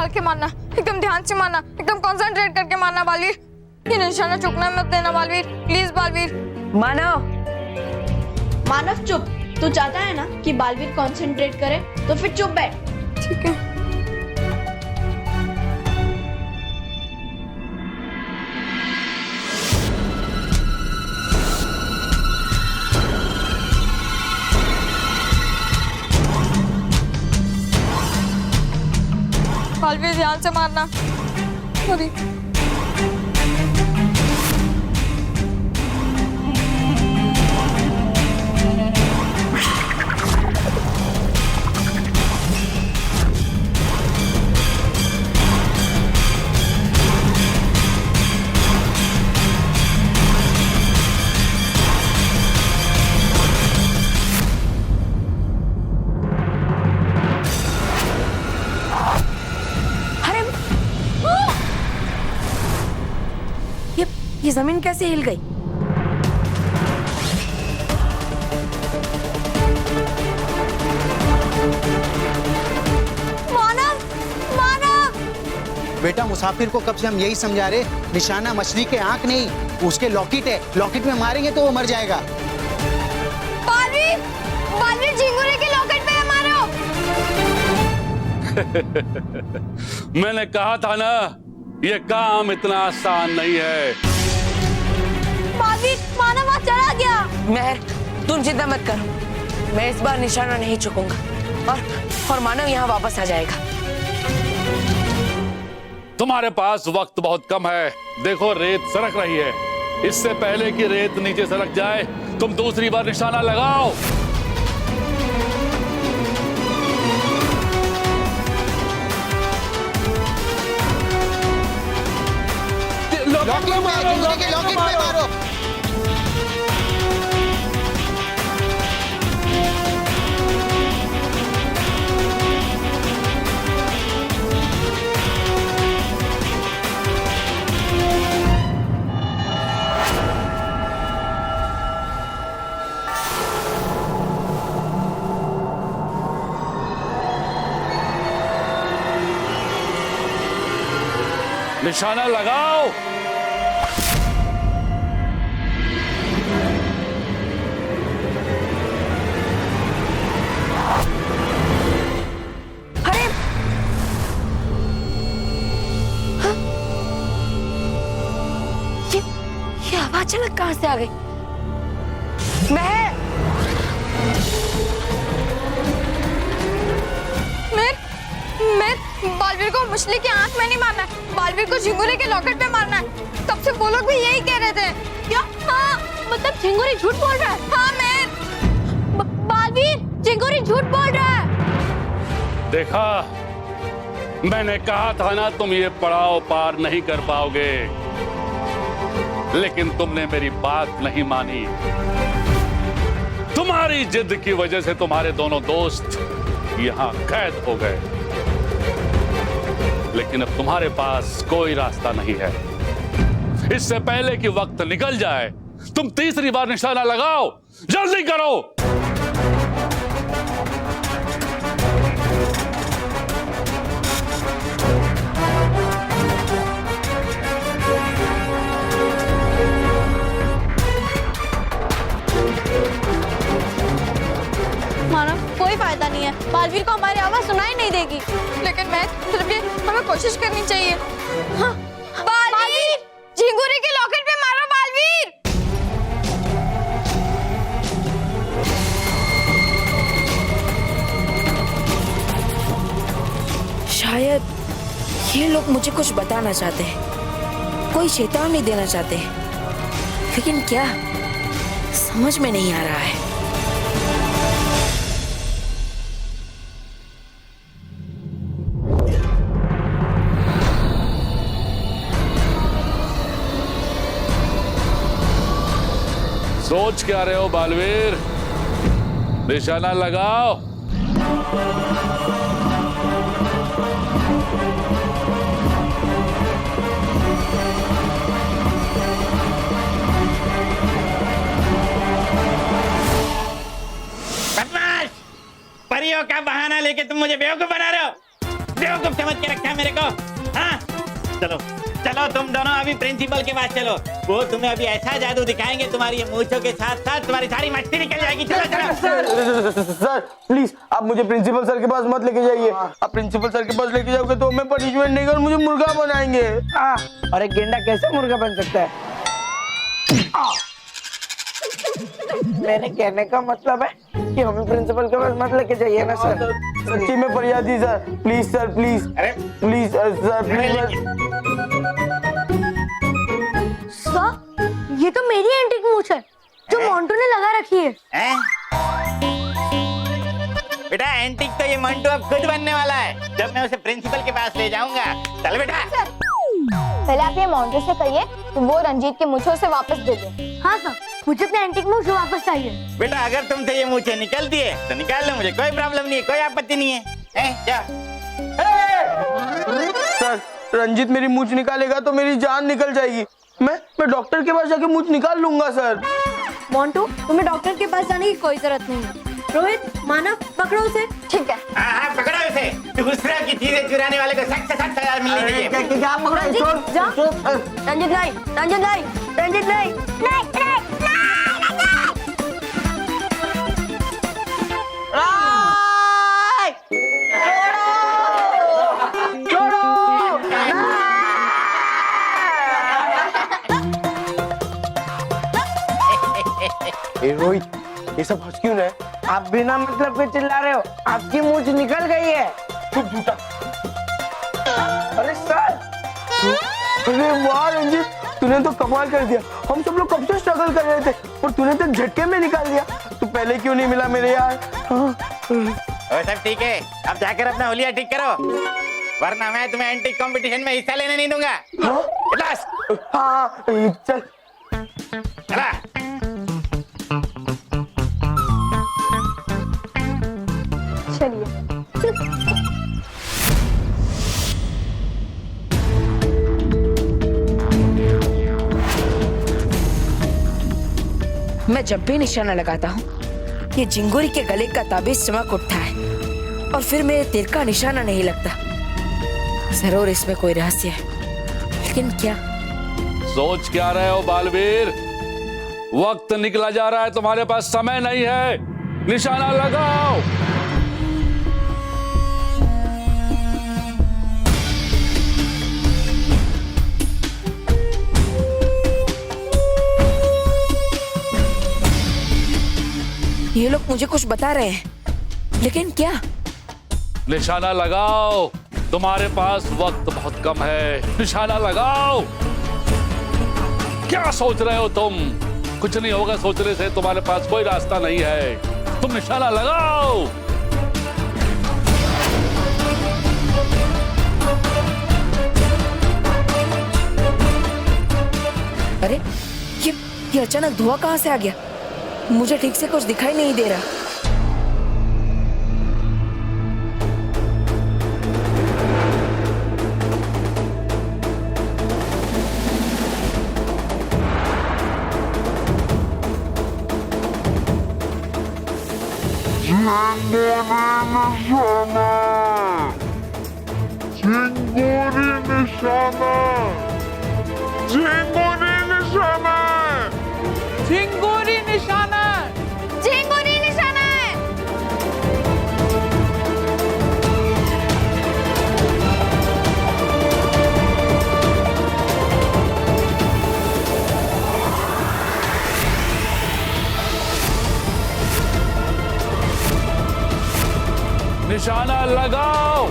संभाल के मारना, एकदम ध्यान से मारना, एकदम कंसंट्रेट करके मारना बालवीर। ये निशाना चुकना मत देना बालवीर, प्लीज बालवीर। मानव, मानव चुप। तू चाहता है ना कि बालवीर कंसंट्रेट करे, तो फिर चुप बैठ। ठीक है। बालवीर ध्यान से मारना। सॉरी। ये जमीन कैसे हिल गई? मानव, मानव। बेटा मुसाफिर को कब से हम यही समझा रहे, निशाना मछली के आंख नहीं, उसके लॉकेट है। लॉकेट में मारेंगे तो वो मर जाएगा। बालवीर, बालवीर झिंगुरे के लॉकेट में मारो। मैंने कहा था ना, ये काम इतना आसान नहीं है। बालवीर, मानव वहां चला गया। मेहर, तुम चिंता मत करो, मैं इस बार निशाना नहीं चुकूंगा और मानव यहाँ वापस आ जाएगा। तुम्हारे पास वक्त बहुत कम है। देखो रेत सरक रही है, इससे पहले कि रेत नीचे सरक जाए तुम दूसरी बार निशाना लगाओ। लॉकेट में, झिंगुरे के लॉकेट में मारो। निशाना लगाओ। अरे हाँ? ये आवाज अचानक कहां से आ गई? मैं बालवीर को मछली की आंख में नहीं मारना है, बालवीर को झिंगुरे के लॉकेट में मारना है। तब से वो लोग भी यही कह रहे थे। क्या? हाँ, मतलब झिंगुरी झूठ बोल रहा है। हाँ मैं बालवीर, झिंगुरी झूठ बोल रहा है। देखा, मैंने कहा था ना तुम ये पड़ाव पार नहीं कर पाओगे, लेकिन तुमने मेरी बात नहीं मानी। तुम्हारी जिद की वजह से तुम्हारे दोनों दोस्त यहाँ कैद हो गए, लेकिन अब तुम्हारे पास कोई रास्ता नहीं है। इससे पहले कि वक्त निकल जाए तुम तीसरी बार निशाना लगाओ, जल्दी करो। मानव, कोई फायदा नहीं है, बालवीर को हमारी आवाज सुनाई नहीं देगी। लेकिन मैं फिर भी हमें कोशिश करनी चाहिए। हाँ, बालवीर, झिंगुरी के लॉकेट पे मारो बालवीर। शायद ये लोग मुझे कुछ बताना चाहते हैं, कोई चेतावनी देना चाहते हैं, लेकिन क्या समझ में नहीं आ रहा है। सोच क्या रहे हो बालवीर? निशाना लगाओ। बदमाश! परियों का बहाना लेके तुम मुझे बेवकूफ बना रहे हो। बेवकूफ समझ के रखा है मेरे को। हाँ चलो चलो तुम दोनों अभी प्रिंसिपल के पास चलो, वो तुम्हें अभी ऐसा जादू दिखाएंगे तुम्हारी ये मूंछों के साथ साथ तुम्हारी सारी मस्ती निकल जाएगी। चलो चलो। सर प्लीज आप मुझे प्रिंसिपल सर के पास मत लेके जाइए। आप प्रिंसिपल सर के पास लेके जाओगे तो हमें पनिशमेंट देंगे और मुझे मुर्गा बनाएंगे। और एक गेंडा कैसे मुर्गा बन सकता है? मेरे कहने का मतलब है कि हमें प्रिंसिपल के पास मत लेके जाइए ना सर। सच्ची में फरियाद थी सर, प्लीज सर प्लीज। अरे प्लीज सर प्लीज। सर ये तो मेरी एंटीक मूंछ है जो मोंटू ने लगा रखी है। हैं? बेटा एंटिक तो ये मंटू अब खुद बनने वाला है जब मैं उसे प्रिंसिपल के पास ले जाऊंगा। चल बेटा। पहले आप ये मोंटू से कहिए कि वो रंजीत के मूंछों से वापस दे दे। हाँ सर, मुझे अपने एंटीक मूंछ वापस चाहिए। बेटा अगर तुमसे ये मूंछें निकलती है तो निकाल लो, मुझे कोई प्रॉब्लम नहीं है, कोई आपत्ति नहीं है। जा। सर रंजीत मेरी मूंछ निकालेगा तो मेरी जान निकल जाएगी। मैं डॉक्टर के पास जाके मूंछ निकाल लूंगा सर। मोंटू तुम्हें डॉक्टर के पास जाने की कोई जरूरत नहीं है। रोहित, मानव, पकड़ो उसे। ठीक है। हाँ पकड़ो उसे। दूसरा की चीजें चुराने वाले को सख्त से सख्त सजा मिलनी चाहिए। क्या पकड़ा? रंजीत जा। रंजीत नहीं, रंजीत नहीं, रंजीत नहीं, नहीं, रोहित ये सब हंस क्यों रहे? आप बिना मतलब के चिल्ला रहे हो, आपकी मूंछ निकल गई है। चुप झूठा। अरे सर, अरे वाह रंजीत तूने तो कमाल कर दिया। हम सब लोग कब से स्ट्रगल कर रहे थे और तूने तो झटके में निकाल दिया। तू पहले क्यों नहीं मिला मेरे यार? वो सब ठीक है, अब जाकर अपना हुलिया ठीक करो वरना मैं तुम्हें एंटिक कंपटीशन में हिस्सा लेने नहीं दूंगा। क्लास। हाँ चल चला। मैं जब भी निशाना लगाता हूँ ये झिंगुरी के गले का ताबीज चमक उठता है और फिर मेरे तीर का निशाना नहीं लगता। जरूर इसमें कोई रहस्य है, लेकिन क्या? सोच क्या रहे हो बालवीर? वक्त निकला जा रहा है, तुम्हारे पास समय नहीं है। निशाना लगाओ। ये लोग मुझे कुछ बता रहे हैं, लेकिन क्या? निशाना लगाओ, तुम्हारे पास वक्त बहुत कम है। निशाना लगाओ। क्या सोच रहे हो तुम? कुछ नहीं होगा सोचने से, तुम्हारे पास कोई रास्ता नहीं है। तुम निशाना लगाओ। अरे ये अचानक धुआं कहां से आ गया? मुझे ठीक से कुछ दिखाई नहीं दे रहा। झिंगुरी निशाना है। निशाना लगाओ।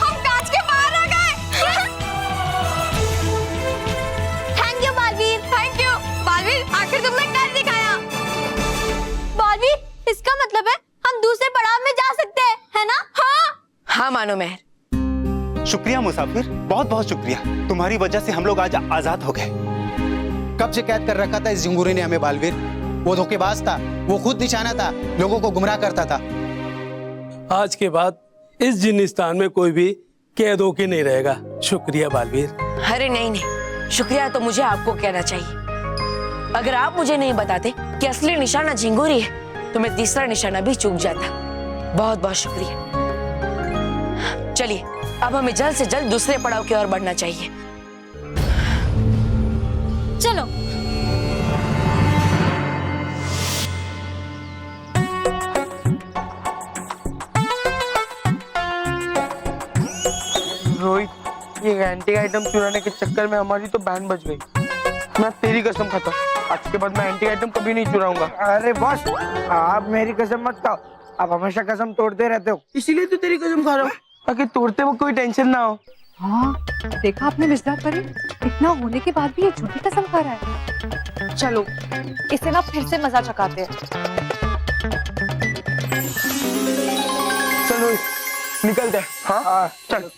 हम कांच के बाहर आ गए। Thank you Baalveer, thank you Baalveer, आखिर तुमने कर दिखाया। बालवीर, इसका मतलब है हम दूसरे पड़ाव में जा सकते हैं, है ना? हाँ हाँ मानो मेहर, शुक्रिया मुसाफिर, बहुत बहुत शुक्रिया। तुम्हारी वजह से हम लोग आज आजाद हो गए। कब से कैद कर रखा था इस झिंगुरी ने हमें बालवीर। वो धोखेबाज था, वो खुद निशाना था, लोगों को गुमराह करता था। आज के बाद इस जिन्निस्तान में कोई भी कैद होके नहीं रहेगा। शुक्रिया बालवीर। अरे नहीं नहीं, शुक्रिया तो मुझे आपको कहना चाहिए। अगर आप मुझे नहीं बताते कि असली निशाना झिंगुरी है तो मैं तीसरा निशाना भी चूक जाता। बहुत बहुत शुक्रिया। चलिए अब हमें जल्द से जल्द दूसरे पड़ाव की ओर बढ़ना चाहिए। चलो। रोहित, ये एंटी आइटम चुराने के चक्कर में हमारी तो बैंड बज गई। मैं तेरी कसम खाता हूँ, आज के बाद मैं एंटी आइटम कभी नहीं चुराऊंगा। अरे बॉस, आप मेरी कसम मत खाओ, आप हमेशा कसम तोड़ते रहते हो। इसीलिए तो तेरी कसम खा रहा हूँ, ताकि तोड़ते वक्त कोई टेंशन ना हो। हाँ, देखा आपने मिर्जा परी, इतना होने के बाद भी ये झूठी कसम खा रहा है। चलो इसे ना फिर से मजा चकाते हैं। चलो निकलते हैं। हाँ चलो।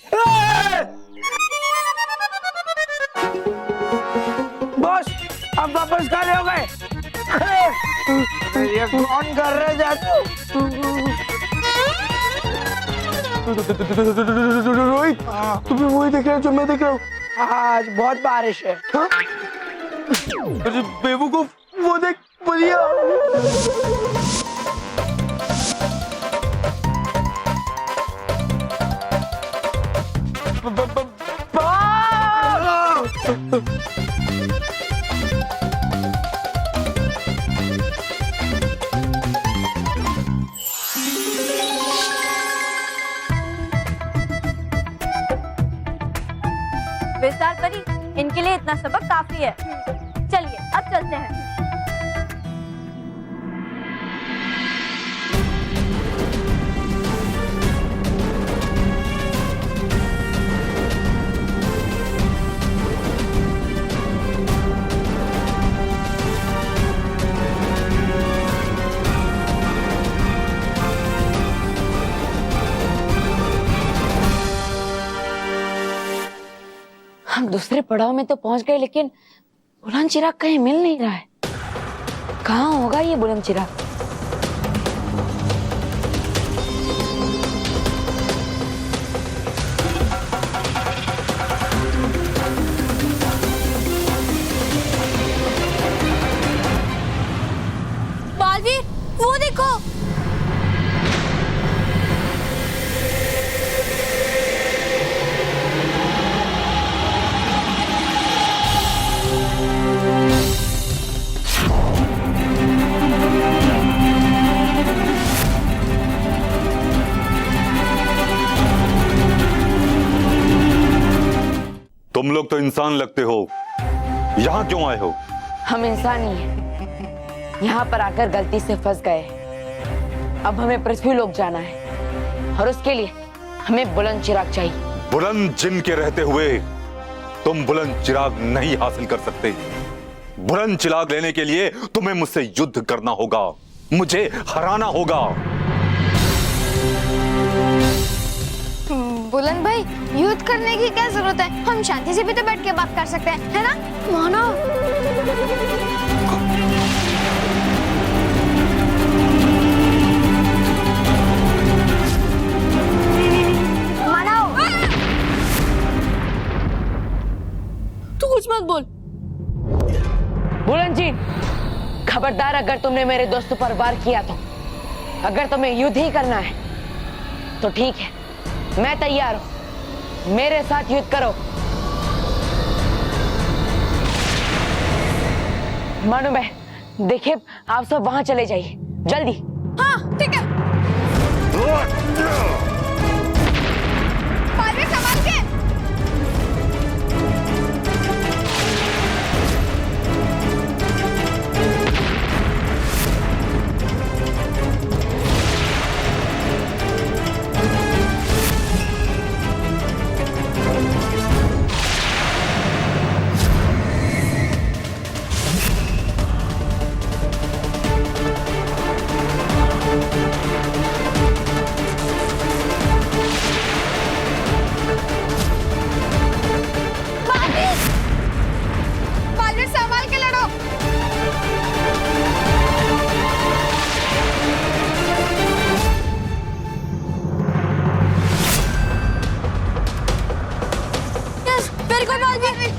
बॉस, आप वापस कहाँ हो गए? ये कौन कर रहे जादू? रोहित, तुम्हें वही देख रहे हो जो मैं देख रहा हूँ। आज बहुत बारिश है। बेवकूफ, वो देख बढ़िया। विस्तार परी, इनके लिए इतना सबक काफी है। चलिए अब चलते हैं। हम दूसरे पड़ाव में तो पहुंच गए, लेकिन बुलंद चिराग कहीं मिल नहीं रहा है। कहाँ होगा ये बुलंद चिराग? बालवीर, वो देखो। तुम लोग तो इंसान लगते हो, यहाँ क्यों आए हो? हम इंसान ही हैं। यहाँ पर आकर गलती से फंस गए। अब हमें पृथ्वी लोक जाना है और उसके लिए हमें बुलंद चिराग चाहिए। बुलंद जिन के रहते हुए तुम बुलंद चिराग नहीं हासिल कर सकते। बुलंद चिराग लेने के लिए तुम्हें मुझसे युद्ध करना होगा, मुझे हराना होगा। बुलंद भाई, युद्ध करने की क्या जरूरत है? हम शांति से भी तो बैठ के बात कर सकते हैं, है ना? मानो। मानो। तू कुछ मत बोल। बुलंद जी, खबरदार अगर तुमने मेरे दोस्तों पर वार किया तो, अगर तुम्हें युद्ध ही करना है तो ठीक है, मैं तैयार हूं। मेरे साथ युद्ध करो। मानो भाई, देखिए आप सब वहां चले जाइए जल्दी। हाँ ठीक है। बालवीर, संभाल के। रुको बालवीर।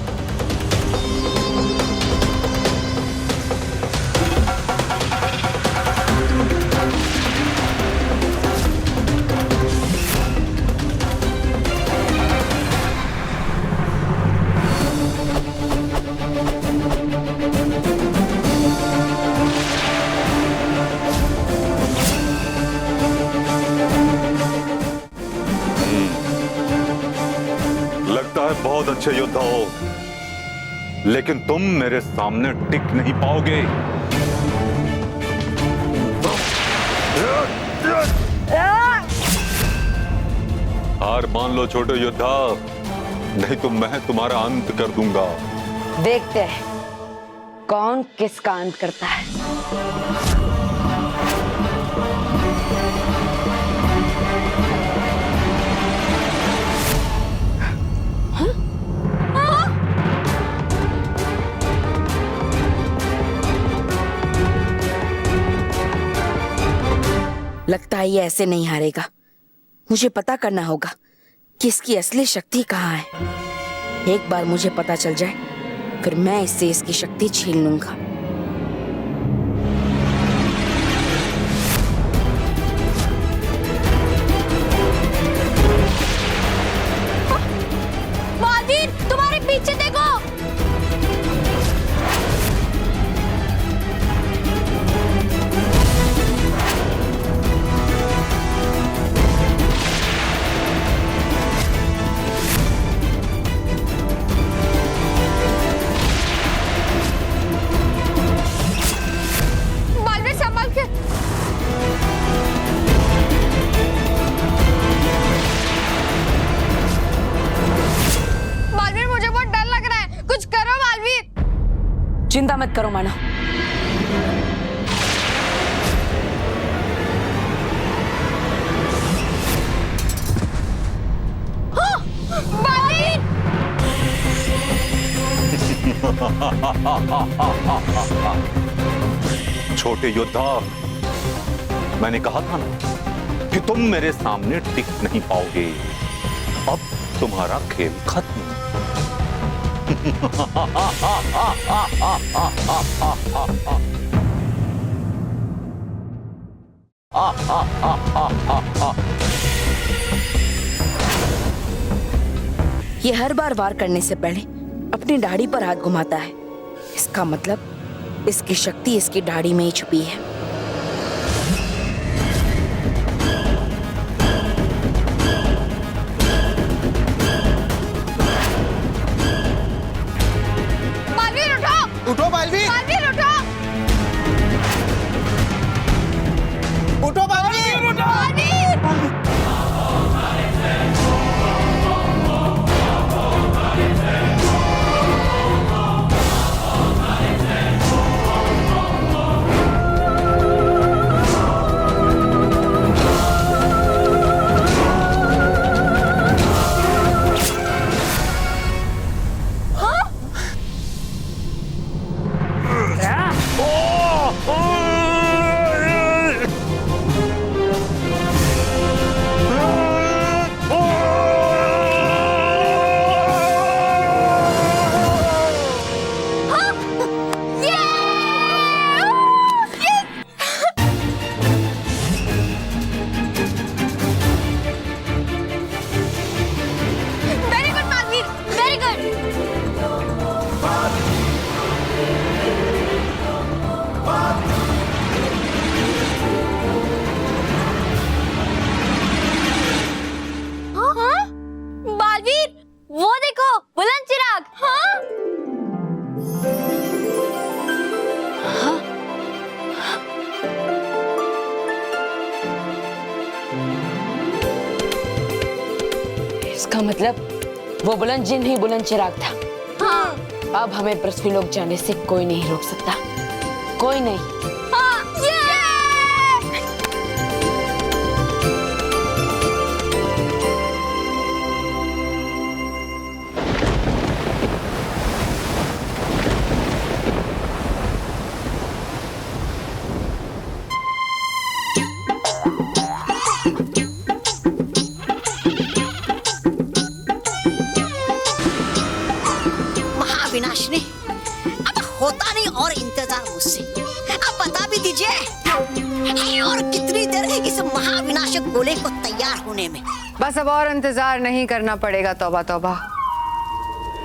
लगता है बहुत अच्छे योद्धा हो, लेकिन तुम मेरे सामने टिक नहीं पाओगे। हार मान लो छोटे योद्धा, नहीं तो मैं तुम्हारा अंत कर दूंगा। देखते हैं कौन किसका अंत करता है। लगता है ये ऐसे नहीं हारेगा। मुझे पता करना होगा कि इसकी असली शक्ति कहाँ है। एक बार मुझे पता चल जाए, फिर मैं इससे इसकी शक्ति छीन लूंगा। बालवीर, तुम्हारे पीछे देखो। बालवीर संभाल के। बालवीर, मुझे बहुत डर लग रहा है, कुछ करो बालवीर। चिंता मत करो मानव। बालवीर, छोटे योद्धा, मैंने कहा था ना कि तुम मेरे सामने टिक नहीं पाओगे। अब तुम्हारा खेल खत्म। ये हर बार वार करने से पहले अपनी दाढ़ी पर हाथ घुमाता है। इसका मतलब इसकी शक्ति इसकी दाढ़ी में ही छुपी है। बालवीर उठो। उठो बालवीर, बालवीर उठो। उठो Baalveer. Baalveer, very good Baalveer, very good. हाँ? बालवीर, वो देखो, बुलंद चिराग। हाँ? इसका मतलब वो बुलंद जिन ही बुलंद चिराग था। हाँ। अब हमें पृथ्वीलोक जाने से कोई नहीं रोक सकता, कोई नहीं। हाँ, ये! गोले को तैयार होने में। बस अब और इंतजार नहीं करना पड़ेगा। तौबा तौबा,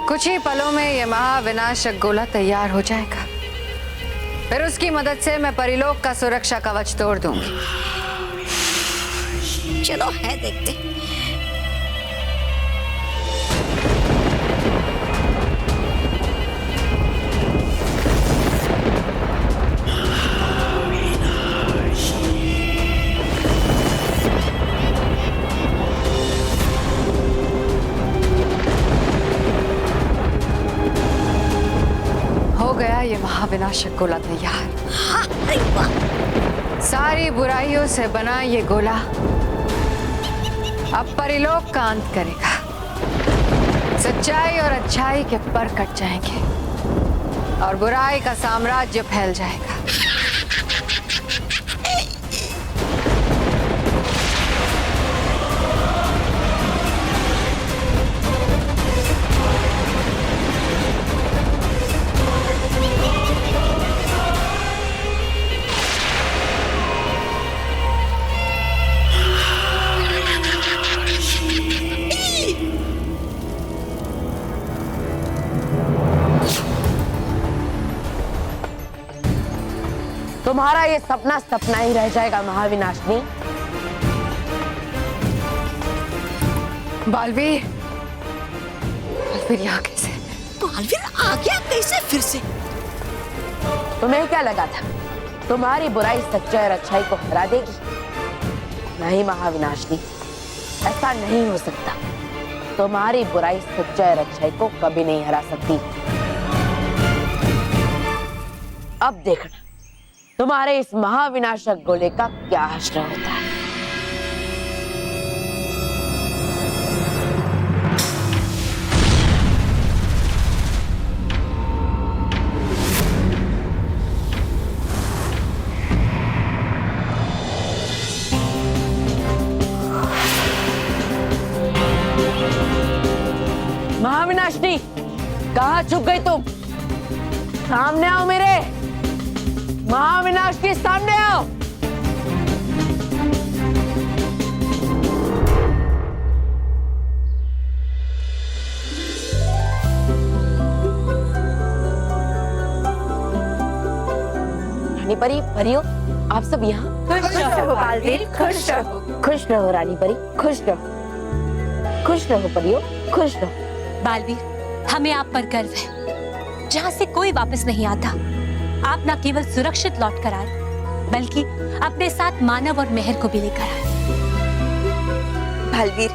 कुछ ही पलों में ये महाविनाशक गोला तैयार हो जाएगा। फिर उसकी मदद से मैं परिलोक का सुरक्षा कवच तोड़ दूंगी। चलो है देखते। हो गया ये महाविनाशक गोला तैयार। हाँ, अरे वाह। सारी बुराइयों से बना ये गोला अब परिलोक का अंत करेगा। सच्चाई और अच्छाई के पर कट जाएंगे और बुराई का साम्राज्य फैल जाएगा। तुम्हारा ये सपना सपना ही रह जाएगा महाविनाशनी। बालवीर, बालवीर यहाँ कैसे? बालवीर आ गया कैसे फिर से? तुम्हें क्या लगा था तुम्हारी बुराई सच्चाई और अच्छाई को हरा देगी? नहीं महाविनाशनी, ऐसा नहीं हो सकता। तुम्हारी बुराई सच्चाई और अच्छाई को कभी नहीं हरा सकती। अब देखना तुम्हारे इस महाविनाशक गोले का क्या हश्र होता है। महाविनाशनी, कहाँ छुप गई तुम? सामने आओ मेरे। महाविनाशनी, सामने आओ। रानी परी, परियो, आप सब यहाँ? खुश रहो बालवीर, खुश रहो। खुश रहो रानी परी, खुश रहो। खुश रहो परियो, खुश रहो। बालवीर, हमें आप पर गर्व है। जहाँ से कोई वापस नहीं आता, आप न केवल सुरक्षित लौट कर आए, बल्कि अपने साथ मानव और मेहर को भी लेकर आए। बालवीर,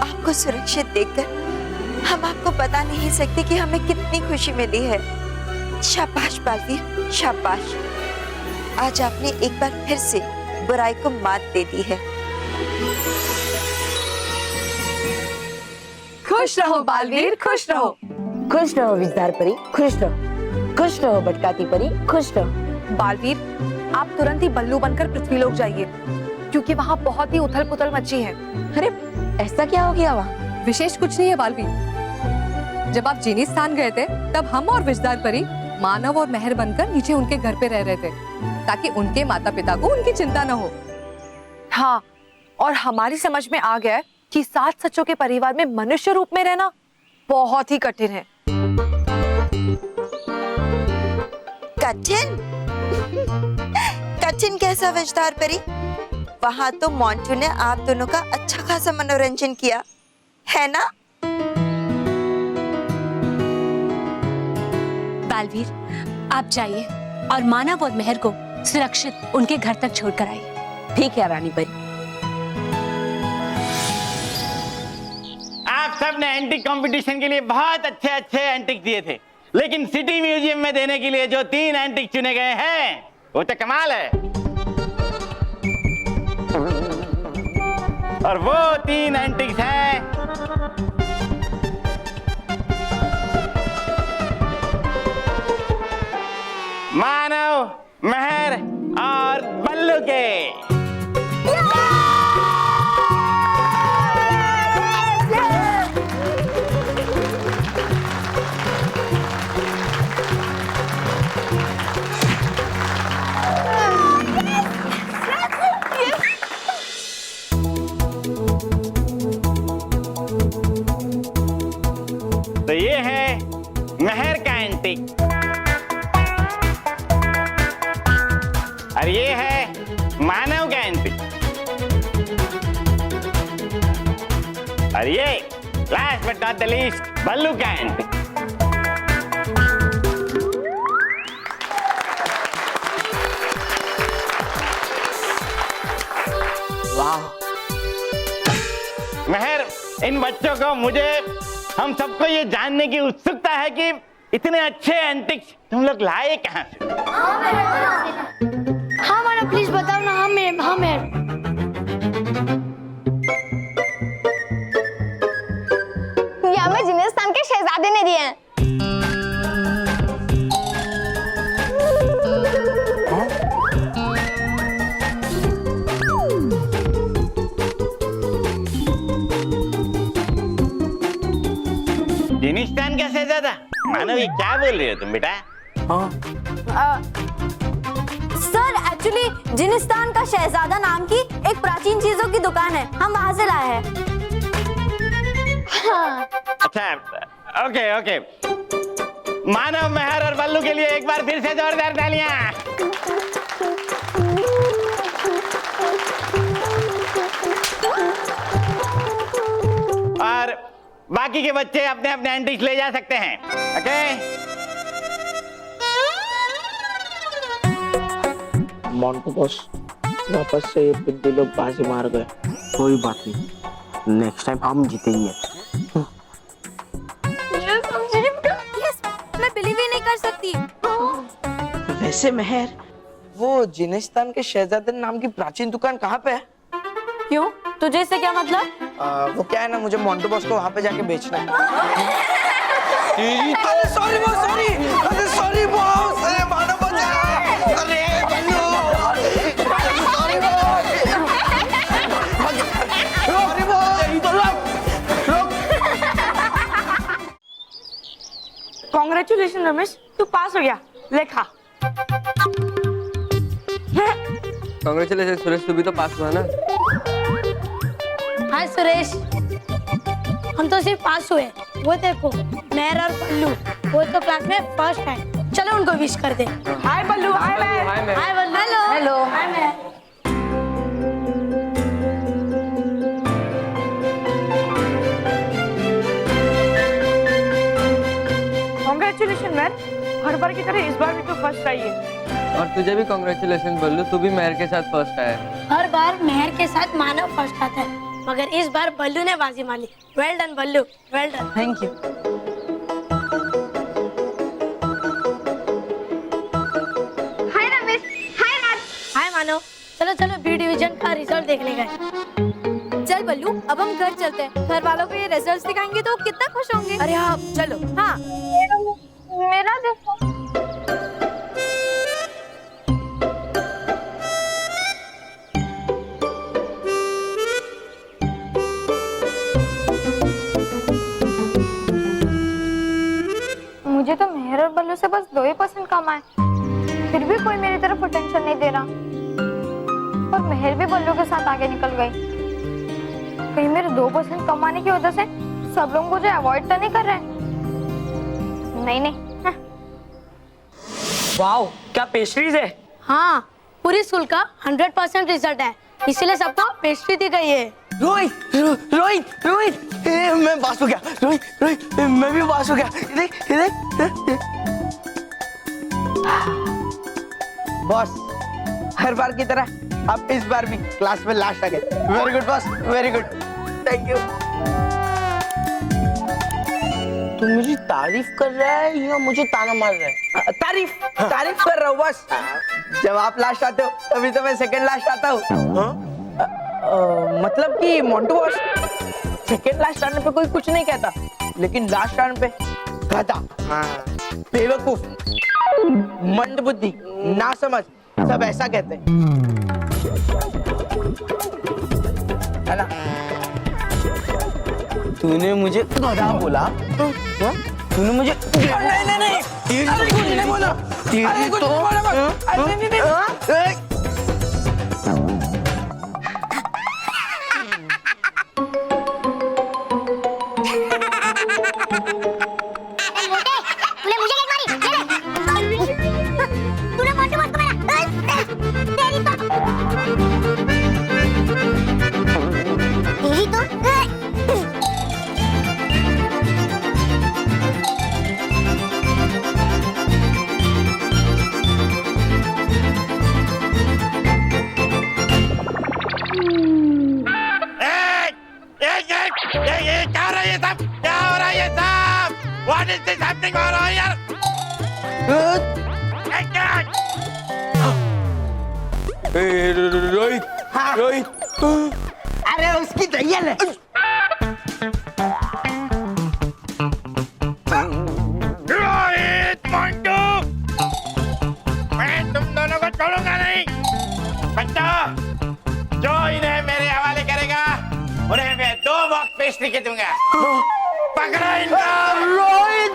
आपको सुरक्षित देखकर हम आपको बता नहीं सकते कि हमें कितनी खुशी मिली है। शाबाश बालवीर, शाबाश। आज आपने एक बार फिर से बुराई को मात दे दी है। खुश रहो बालवीर, खुश रहो। खुश रहो विजदार परी, खुश रहो। खुश रहो भटकाती परी, खुश रहो। बालवीर, आप तुरंत ही बल्लू बनकर पृथ्वीलोक जाइए, क्योंकि वहाँ बहुत ही उथल पुथल मची है। अरे ऐसा क्या हो गया वहाँ? विशेष कुछ नहीं है बालवीर। जब आप जीनी स्थान गए थे, तब हम और विजदार परी मानव और मेहर बनकर नीचे उनके घर पे रह रहे थे, ताकि उनके माता पिता को उनकी चिंता न हो। हाँ, और हमारी समझ में आ गया कि 7 सचों के परिवार में मनुष्य रूप में रहना बहुत ही कठिन है। कठिन? कठिन कैसा विजदार परी? वहां तो मोंटू ने आप दोनों का अच्छा खासा मनोरंजन किया है ना? बालवीर, आप जाइए और मानव और मेहर को सुरक्षित उनके घर तक छोड़कर आइए। ठीक है रानी परी। आप सब ने एंटिक कंपटीशन के लिए बहुत अच्छे अच्छे एंटिक दिए थे, लेकिन सिटी म्यूजियम में देने के लिए जो 3 एंटिक चुने गए हैं, वो तो कमाल है। और वो 3 एंटिक्स हैं मानव, मेहर और बल्लू के। ये है मेहर का एंटिक और ये है मानव का एंटिक और ये last but not the least Ballu का एंटिक। वाह मेहर, इन बच्चों को मुझे हम सबको ये जानने की उत्सुकता है कि इतने अच्छे एंटिक्स तुम लोग लाए कहाँ से? हाँ मानव प्लीज बताओ ना। हाँ मेरे ये हमें जिनिस्तान के शहजादे ने दिए हैं। जिनिस्तान का शहजादा? मानव, ये क्या बोल रहे हो तुम बेटा? सर एक्चुअली जिनिस्तान का शहजादा नाम की एक प्राचीन चीजों की दुकान है, हम वहाँ से लाए हैं। हाँ। अच्छा, ओके ओके। मानव, मेहर और बल्लू के लिए एक बार फिर से जोरदार तालियां। और बाकी के बच्चे अपने अपने एंटिक्स ले जा सकते हैं। ओके? मोंटू बॉस वापस से ये पिंटू लोग बाजी मार गए। कोई बात नहीं, नेक्स्ट टाइम हम जीतेंगे। मैं बिलीव ही नहीं कर सकती। वैसे मेहर, वो जिनिस्तान के शहजादे नाम की प्राचीन दुकान कहाँ पे है? क्यों? तुझे इससे क्या मतलब? वो क्या है ना, मुझे मोंटू बॉस को वहाँ पे जाके बेचना है। अरे सॉरी बॉस, सॉरी, अरे सॉरी बॉस, अरे मानो बचा, अरे Ballu, sorry boss, sorry boss, congratulation Ramesh, तू पास हो गया। लेखा कांग्रेचुलेशन सुरेश, तू भी तो पास हुआ ना। हाय सुरेश, हम तो सिर्फ पास हुए। वो देखो मेहर और बल्लू, वो तो क्लास में फर्स्ट है। चलो उनको विश कर दे। हाय बल्लू, हाय मैं, हाय बल्लू, हेलो हेलो, हाय मैं। कांग्रेचुलेशन मैन, हर बार की तरह इस बार भी तो फर्स्ट आई है। और तुझे भी कांग्रेचुलेशन बल्लू, तू भी मेहर के साथ फर्स्ट आया। हर बार मेहर के साथ मानव फर्स्ट आता है, मगर इस बार बल्लू ने बाजी मारी। Well done Ballu, well done. Thank you. Hi Ramesh, hi Raj, hi Manav. चलो चलो बी डिवीजन का रिजल्ट देखने गए। चल बल्लू, अब हम घर चलते हैं। घर वालों को ये रिजल्ट्स दिखाएंगे तो कितना खुश होंगे। अरे हाँ चलो। हाँ मेरा देखो। मुझे तो मेहर और बल्लू से बस 2% कम आए, फिर भी कोई मेरी तरफ अटेंशन नहीं दे रहा। और मेहर भी बल्लू के साथ आगे निकल गई। कहीं मेरे 2% कम आने की वजह से सब लोग मुझे अवॉइड तो नहीं कर रहे? नहीं नहीं। वाओ, क्या पेस्ट्रीज है? हाँ, पूरी स्कूल का 100% रिजल्ट है, इसलिए सबको पेस्ट्री दी गई है। रोहित, रोहित, रोहित, मैं पास हो गया। रोहित, रोहित, मैं भी पास हो गया। बॉस, हर बार की तरह आप इस बार भी क्लास में लास्ट आ गए। Very good boss, very good, thank you. तू मुझे तारीफ कर रहा है या मुझे ताना मार रहा है? तारीफ कर रहा हूँ बस। जब आप लास्ट आते हो तभी तो मैं सेकंड लास्ट आता हूँ। मतलब कि मोंटू बॉस, सेकंड लास्ट आने पे कोई कुछ नहीं कहता, लेकिन लास्ट आने पे गधा, बेवकूफ, मंदबुद्धि, नासमझ, सब ऐसा कहते हैं, है ना? तूने मुझे गधा बोला? तूने मुझे नहीं कुछ नहीं बोला। ये क्या हो रहा है ये सब? क्या हो रहा है ये सब? What is this happening हो रहा है यार? ये क्या? रोहित रोहित अरे उसकी दैयन है। रोहित, मंटू, मैं तुम दोनों को छोड़ूंगा नहीं। बच्चों, जो इन्हें मेरे हवाले करेगा उन्हें मैं 2 वक्त पेस्ट्री के दूंगा। पकड़ो इनको। रोहित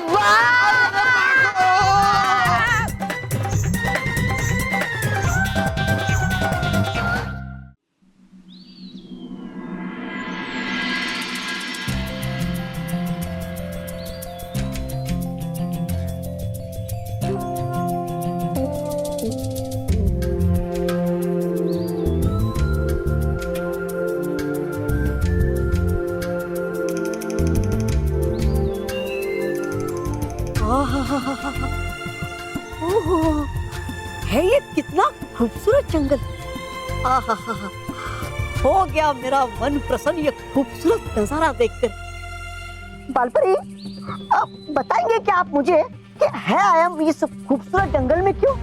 है ये कितना खूबसूरत जंगल। आहा, हो गया मेरा मन प्रसन्न ये खूबसूरत नजारा देखकर। बालपरी, आप बताएंगे क्या आप मुझे कि है आया हम इस खूबसूरत जंगल में क्यों?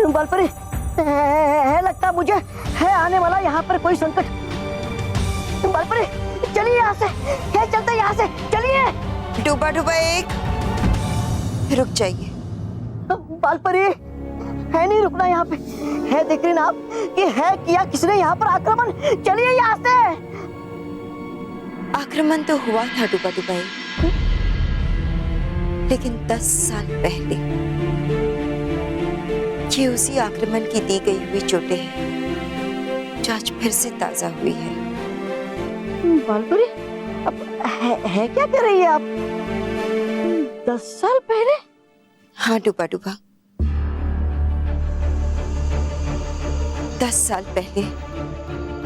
बालपरी, है लगता मुझे है आने वाला यहाँ पर कोई संकट। बालपरी, चलिए यहाँ से, है चलते यहाँ से, चलिए। डूबा डूबा एक, रुक जाइए। बालपरी, है नहीं रुकना यहाँ पे। है देख रही ना आप कि है किया किसने यहाँ पर आक्रमण। चलिए यहाँ से। आक्रमण तो हुआ था डूबा डूबा एक, लेकिन 10 साल पहले। ये उसी आक्रमण की दी गई हुई चोटें हैं जो आज फिर से ताजा हुई है। बालपरी, अब है क्या कर रही है आप? 10 साल पहले? हाँ डूबा डूबा, 10 साल पहले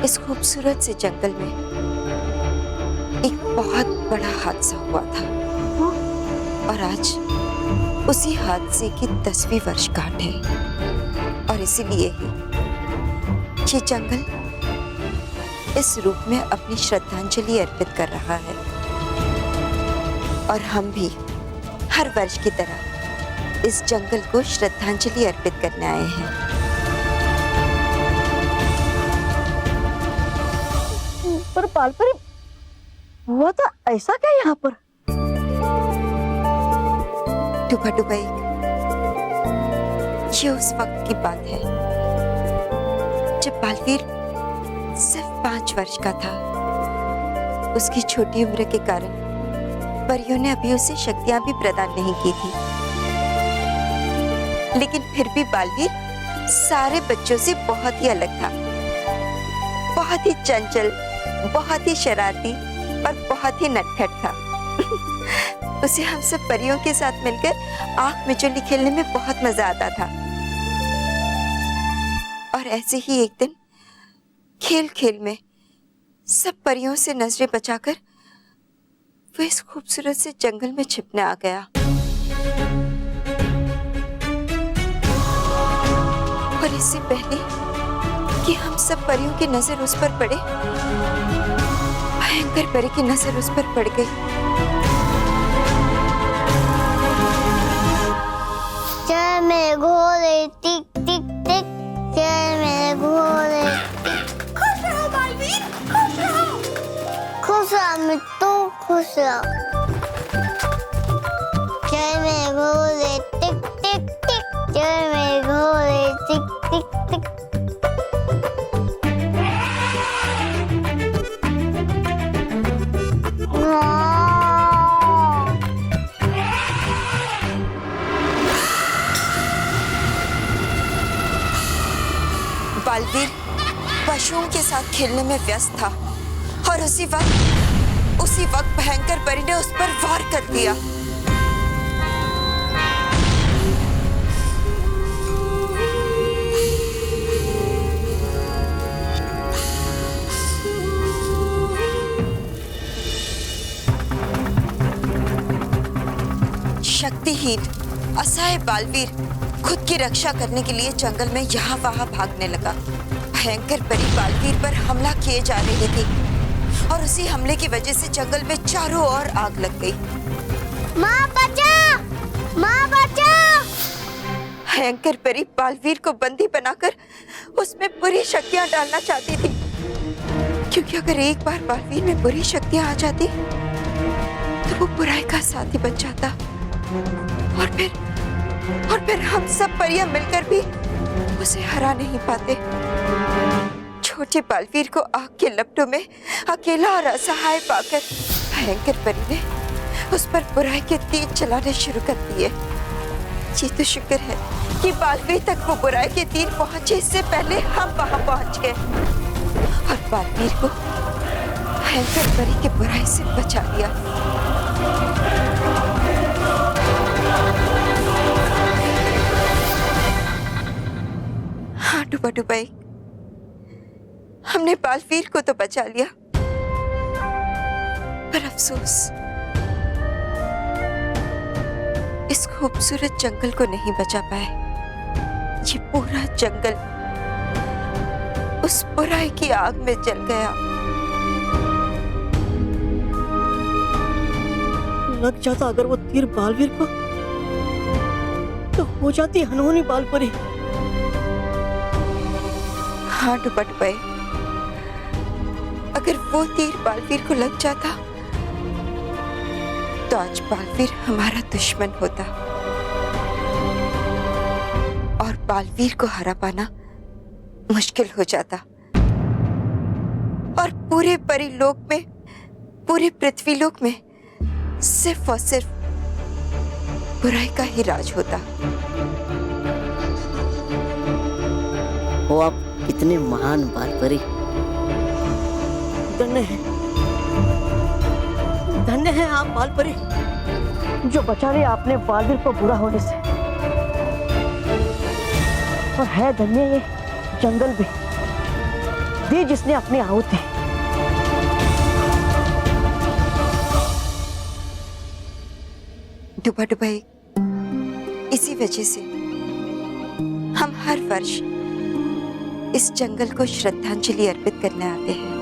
इस खूबसूरत से जंगल में एक बहुत बड़ा हादसा हुआ था और आज उसी हादसे की 10वीं वर्षगांठ है। और इसीलिए ही ये जंगल इस रूप में अपनी श्रद्धांजलि अर्पित कर रहा है। और हम भी हर वर्ष की तरह इस जंगल को श्रद्धांजलि अर्पित करने आए हैं। पर बालपरी, हुआ था ऐसा क्या यहाँ पर? डूबा डूबा ये उस वक्त की बात है जब बालवीर सिर्फ 5 वर्ष का था। उसकी छोटी उम्र के कारण परियों ने अभी उसे शक्तियां भी प्रदान नहीं की थी, लेकिन फिर भी बालवीर सारे बच्चों से बहुत ही अलग था। बहुत ही चंचल, बहुत ही शरारती और बहुत ही नटखट था। उसे हम सब परियों के साथ मिलकर आंख मिचोली खेलने में बहुत मजा आता था। और ऐसे ही एक दिन खेल खेल में सब परियों से नजरें बचाकर वो इस खूबसूरत से जंगल में छिपने आ गया। और इससे पहले कि हम सब परियों की नजर उस पर पड़े, भयंकर परी की नजर उस पर पड़ गई। चल मेरे घोड़े टिक टिक टिक, चल मेरे घोड़े। खुश रहो बालवीर, खुश रहो। खुश रहो मिट्टू, खुश रहो। चल मेरे घोड़े टिक टिक टिक, चल मेरे घोड़े टिक टिक टिक। बालवीर पशुओं के साथ खेलने में व्यस्त था और उसी वक्त उसी वक्त भयंकर परी ने उस पर वार कर दिया। शक्तिहीन असहाय बालवीर खुद की रक्षा करने के लिए जंगल में यहाँ वहाँ भागने लगा। भयंकर परी बालवीर पर हमला किए जा रही थी और उसी हमले की वजह से जंगल में चारों ओर आग लग गई। माँ बचा, माँ बचा। भयंकर परी बालवीर को बंदी बनाकर उसमें बुरी शक्तियां डालना चाहती थी, क्योंकि अगर एक बार बालवीर में बुरी शक्तियां आ जाती तो वो बुराई का साथी बन जाता और फिर हम सब परियां मिलकर भी उसे हरा नहीं पाते। छोटे बालवीर को आग के लपटों में अकेला और असहाय पाकर भयंकर परी ने उस पर बुराई के तीर चलाने शुरू कर दिए। ये तो शुक्र है कि बालवीर तक वो बुराई के तीर पहुंचे, इससे पहले हम वहां पहुंच गए और बालवीर को भयंकर परी की बुराई से बचा लिया। हाँ डुबा डुबाई, हमने बालवीर को तो बचा लिया, पर अफसोस इस खूबसूरत जंगल को नहीं बचा पाए। ये पूरा जंगल उस बुराई की आग में जल गया। लग जाता अगर वो तीर बालवीर को, तो हो जाती अनहोनी बालपरी। हाँ डुबा डुबाई, अगर वो तीर बालवीर को लग जाता तो आज बालवीर हमारा दुश्मन होता और बालवीर को हरा पाना मुश्किल हो जाता और पूरे परीलोक में, पूरे पृथ्वीलोक में सिर्फ और सिर्फ बुराई का ही राज होता। वो आप कितने महान बालपरी। धन्य है आप बालपरी, जो बचा रहे आपने बालवीर को बुरा होने से। और है धन्य ये जंगल भी, दी जिसने अपनी आहुति। डुबा डुबाई, इसी वजह से हम हर वर्ष इस जंगल को श्रद्धांजलि अर्पित करने आते हैं।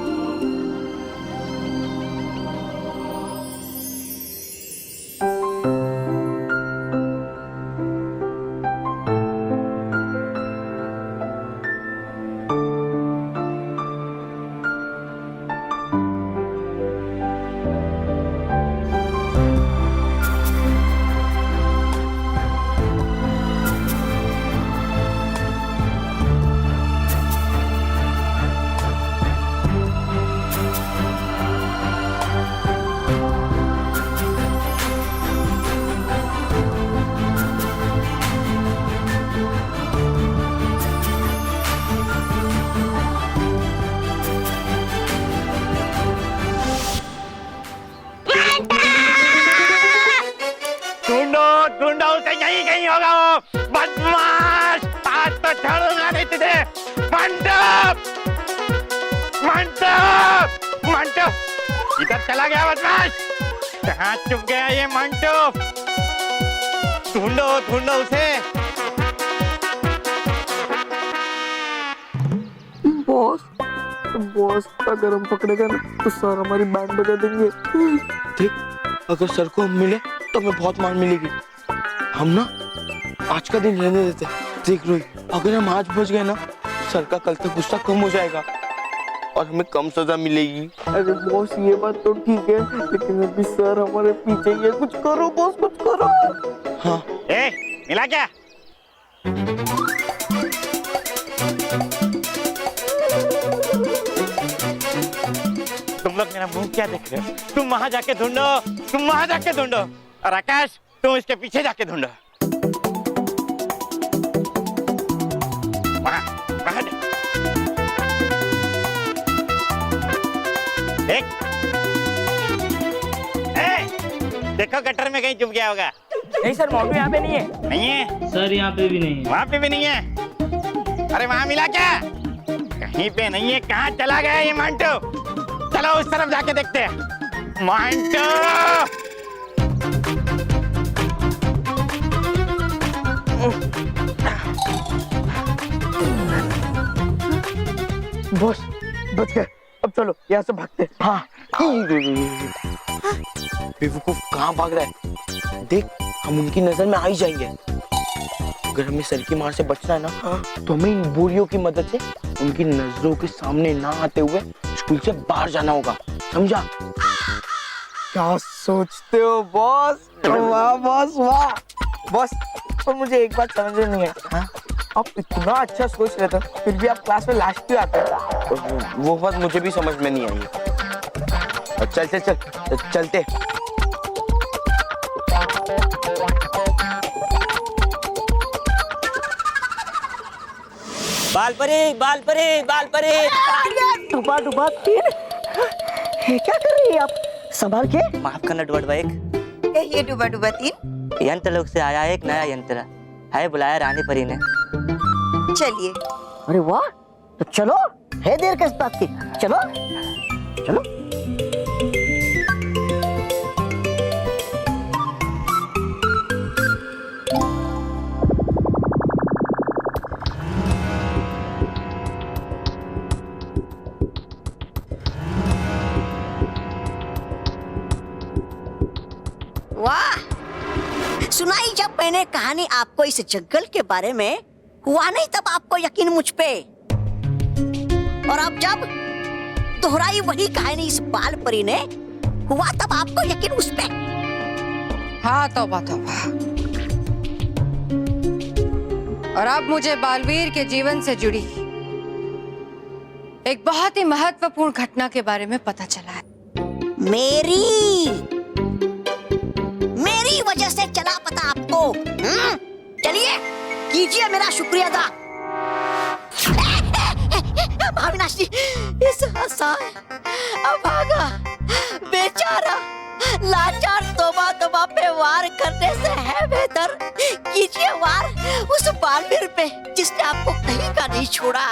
ढूंढो उसे, यही कहीं होगा वो बदमाश। आज तो छोड़ूंगा नहीं तुझे। मंटप, मंटप, मंटप, इधर चला गया बदमाश। कहाँ छुप गया ये मंटप? ढूंढो ढूंढो उसे। बॉस का गरम पकड़ेगा ना तो सर हमारी बैंड बजा देंगे। देख, अगर सर को हम मिले तो हमें बहुत मार मिलेगी। हम ना आज का दिन रहने देते। देख रोहित, अगर हम आज बच गए ना, सर का कल तक गुस्सा कम हो जाएगा और हमें कम सजा मिलेगी। अरे बॉस, ये बात तो ठीक है, लेकिन अभी सर हमारे पीछे ही है। कुछ करो बॉस, कुछ करो। हाँ, मिला क्या? तुम लोग मेरा मुंह क्या देख रहे हो? तुम वहां जाके ढूंढो, तुम वहां जाके ढूंढो। और आकाश, तुम इसके पीछे जाके ढूंढो। वहां, वहां देख। देखो गटर में कहीं चुप गया होगा। नहीं सर, मोटू यहाँ पे नहीं है। नहीं है सर यहाँ पे भी नहीं है। वहाँ पे भी नहीं है। अरे वहाँ मिला क्या? कहीं पे नहीं है। कहाँ चला गया ये मांटो? चलो उस तरफ जाके देखते हैं। मांटो! बॉस बच गए। अब चलो यहाँ से भागते। हाँ। बेवकूफ कहाँ भाग रहा है? देख, हम उनकी नजर में आ ही जाएंगे। अगर हमें सर की मार से बचना है ना, तो हमें इन बोरियों की मदद से उनकी नजरों के सामने ना आते हुए स्कूल से बाहर जाना होगा, समझा? क्या सोचते हो बॉस? वाह बॉस वाह। बॉस, पर मुझे एक बात समझ में नहीं है। हाँ? आप इतना अच्छा सोच रहे थे, फिर भी आप क्लास में लास्ट क्यों आते हैं? वो बात मुझे भी समझ में नहीं आई। चलते। बालपरी। डुबा तीन। क्या कर रही है आप? संभाल के। माफ करना डुबा एक। ये डुबा तीन यंत्र लोग से आया एक नया यंत्र है, बुलाया रानी परी ने। चलिए। अरे वाह, तो चलो, है देर किस बात की? चलो। वाह, सुनाई जब मैंने कहानी आपको इस जंगल के बारे में, हुआ नहीं तब आपको यकीन मुझ पे, और अब जब दोहराई वही कहानी इस बाल परी ने, हुआ तब आपको यकीन उस पे। हाँ तौबा। और अब मुझे बालवीर के जीवन से जुड़ी एक बहुत ही महत्वपूर्ण घटना के बारे में पता चला है। मेरी वजह से चला पता आपको। चलिए, कीजिए मेरा शुक्रिया अदा। अविनाश जी, इस असहाय, अभागा, बेचारा, लाचार तोबा पे वार करने से है बेहतर कीजिए वार उस बालवीर पे जिसने आपको कहीं का नहीं छोड़ा।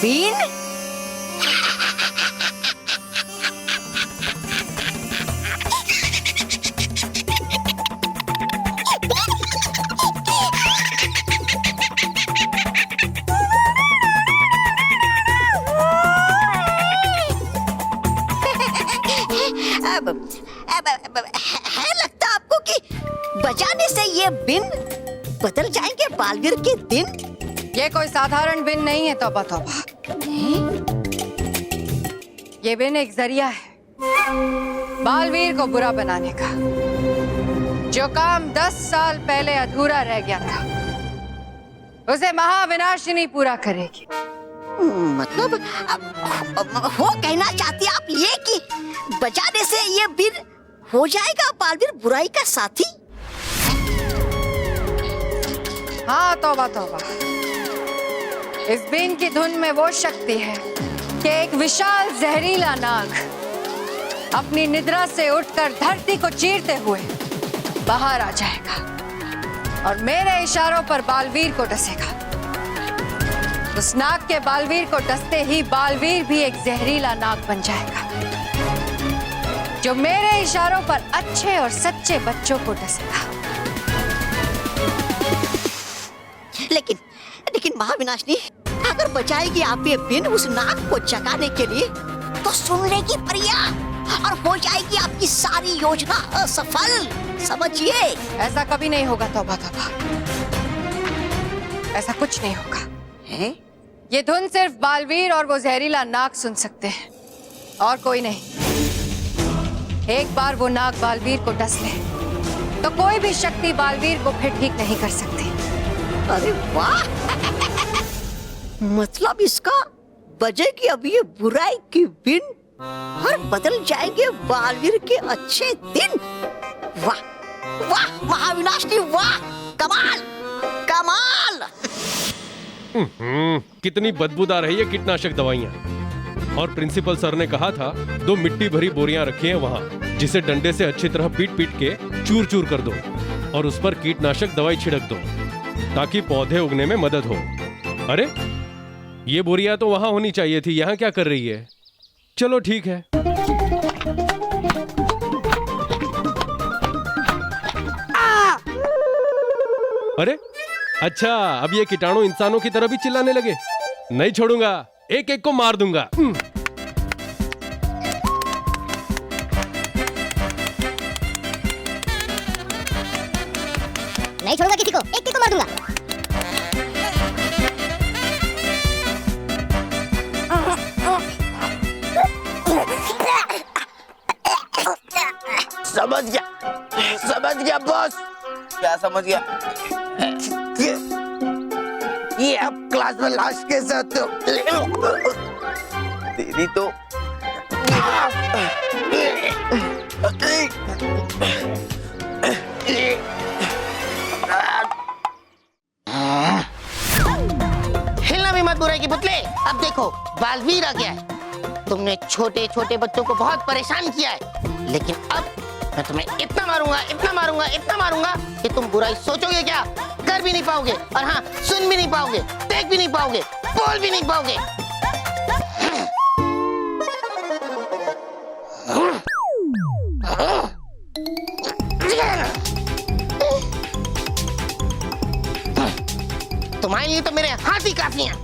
बीन? अब है लगता आपको कि बजाने से ये बिन बदल जाएंगे बालवीर के दिन? ये कोई साधारण बिन नहीं है तौबा। ये बिन एक जरिया है बालवीर को बुरा बनाने का। जो काम 10 साल पहले अधूरा रह गया था, उसे महाविनाशिनी पूरा करेगी। मतलब वो कहना चाहती आप ये कि बजाने से ये बिन हो जाएगा बालवीर बुराई का साथी? हाँ तौबा। इस बीन की धुन में वो शक्ति है कि एक विशाल जहरीला नाग अपनी निद्रा से उठकर धरती को चीरते हुए बाहर आ जाएगा और मेरे इशारों पर बालवीर को डसेगा। उस नाग के बालवीर को डसते ही बालवीर भी एक जहरीला नाग बन जाएगा, जो मेरे इशारों पर अच्छे और सच्चे बच्चों को डसेगा। लेकिन महाविनाशनी, अगर बचाएगी आप ये बिन उस नाग को जगाने के लिए, तो सुन लेगी परिया और हो जाएगी आपकी सारी योजना असफल, समझिए। ऐसा कभी नहीं होगा तौबा। ऐसा कुछ नहीं होगा। है? ये धुन सिर्फ बालवीर और वो जहरीला नाग सुन सकते हैं, और कोई नहीं। एक बार वो नाग बालवीर को डस ले तो कोई भी शक्ति बालवीर को फिर ठीक नहीं कर सकती। अरे वाह, मतलब इसका बजेगी अब ये बुराई की बिन और बदल जाएंगे बालवीर के अच्छे दिन। वाह वाह महाविनाशनी, वाह कमाल कमाल। कितनी बदबूदार है ये कीटनाशक दवाइयाँ। और प्रिंसिपल सर ने कहा था 2 मिट्टी भरी बोरियां रखी हैं वहाँ, जिसे डंडे से अच्छी तरह पीट पीट के चूर चूर कर दो और उस पर कीटनाशक दवाई छिड़क दो ताकि पौधे उगने में मदद हो। अरे ये बोरियां तो वहां होनी चाहिए थी, यहाँ क्या कर रही है? चलो ठीक है। अरे अच्छा, अब ये कीटाणु इंसानों की तरह भी चिल्लाने लगे। नहीं छोड़ूंगा, एक एक को मार दूंगा। नहीं छोड़ूंगा किसी को, एक को मार दूंगा। समझ गया बॉस। क्या समझ गया? ये अब क्लास में लास्ट के साथ तो तेरी तो हिलना भी मत बुराई की पुतले। अब देखो बालवीर आ गया है। तुमने छोटे छोटे बच्चों को बहुत परेशान किया है, लेकिन अब मैं तुम्हें इतना मारूंगा, इतना मारूंगा, इतना मारूंगा कि तुम बुराई सोचोगे क्या, कर भी नहीं पाओगे, और हाँ सुन भी नहीं पाओगे, देख भी नहीं पाओगे, बोल भी नहीं पाओगे। तुम्हारे लिए तो मेरे हाथ ही काफी हैं।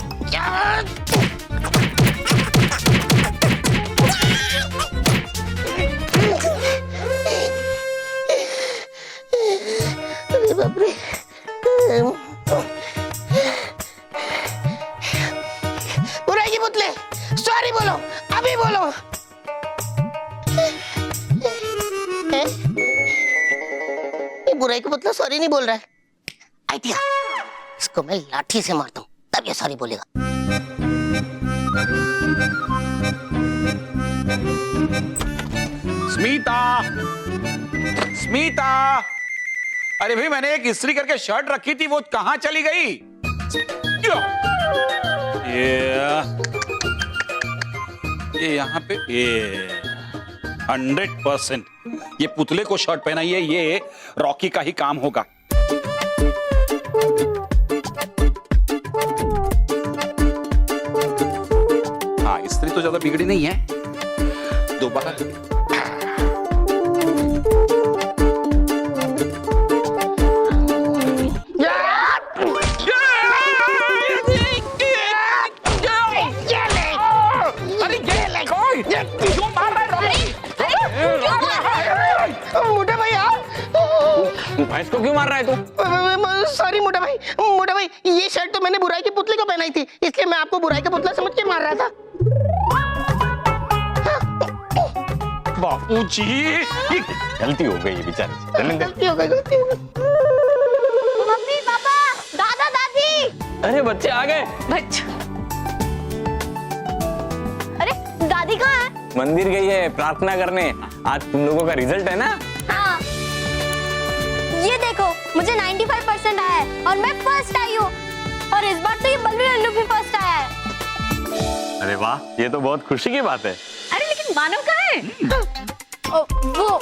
अरे बाप रे। बुराई की पुतले, सॉरी बोलो, अभी बोलो। ये बुराई का पुतला सॉरी नहीं बोल रहा है। आइडिया, इसको मैं लाठी से मारता हूँ, तब ये सॉरी बोलेगा। स्मिता, स्मिता, अरे भाई मैंने एक इस्त्री करके शर्ट रखी थी, वो कहाँ चली गई? ये यहाँ पे, ये 100% ये पुतले को शर्ट पहनाइए, ये रॉकी का ही काम होगा। हाँ, इस्त्री तो ज्यादा बिगड़ी नहीं है। दोबारा मोटा भाई भैंस को क्यों मार रहा है तू? सॉरी मोटा भाई, ये शर्ट तो मैंने बुराई के पुतले को पहनाई थी, इसलिए मैं आपको बुराई का पुतला समझ के मार रहा था। बापूजी, गलती हो गई बेचारी, गलती हो गई। मम्मी पापा दादा दादी। अरे बच्चे आ गए। बच्चा, अरे दादी कहाँ है? मंदिर गई है प्रार्थना करने, आज तुम लोगों का रिजल्ट है ना? हाँ, ये देखो मुझे 95% आया है और मैं फर्स्ट आई हूँ, और इस बार तो ये बलवीर अन्नू भी फर्स्ट आया है। अरे वाह, ये तो बहुत खुशी की बात है। अरे लेकिन मानव कहाँ है? वो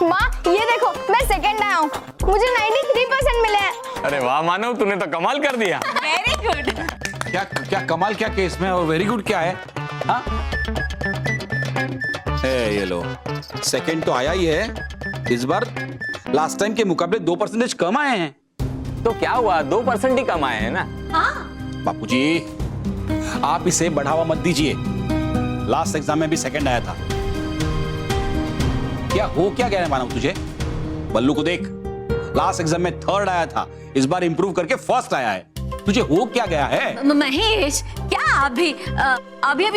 माँ, ये देखो मैं सेकंड आया हूँ, मुझे 93% मिले हैं। अरे वाह मानव, तूने तो कमाल कर दिया। Very good. क्या क्या कमाल क्या केस में, और वेरी गुड क्या है? हाँ, ये लो, सेकंड तो आया ही है इस बार, लास्ट टाइम के मुकाबले 2% कम आए हैं। तो क्या हुआ, 2% ही कम आए हैं ना? हाँ। बापूजी, आप इसे बढ़ावा मत दीजिए। लास्ट एग्जाम में भी सेकंड आया था। क्या हो क्या गया है मानव तुझे? बल्लू को देख, लास्ट एग्जाम में थर्ड आया था, इस बार इंप्रूव करके फर्स्ट आया है। तुझे हो क्या गया है? महेश, क्या अभी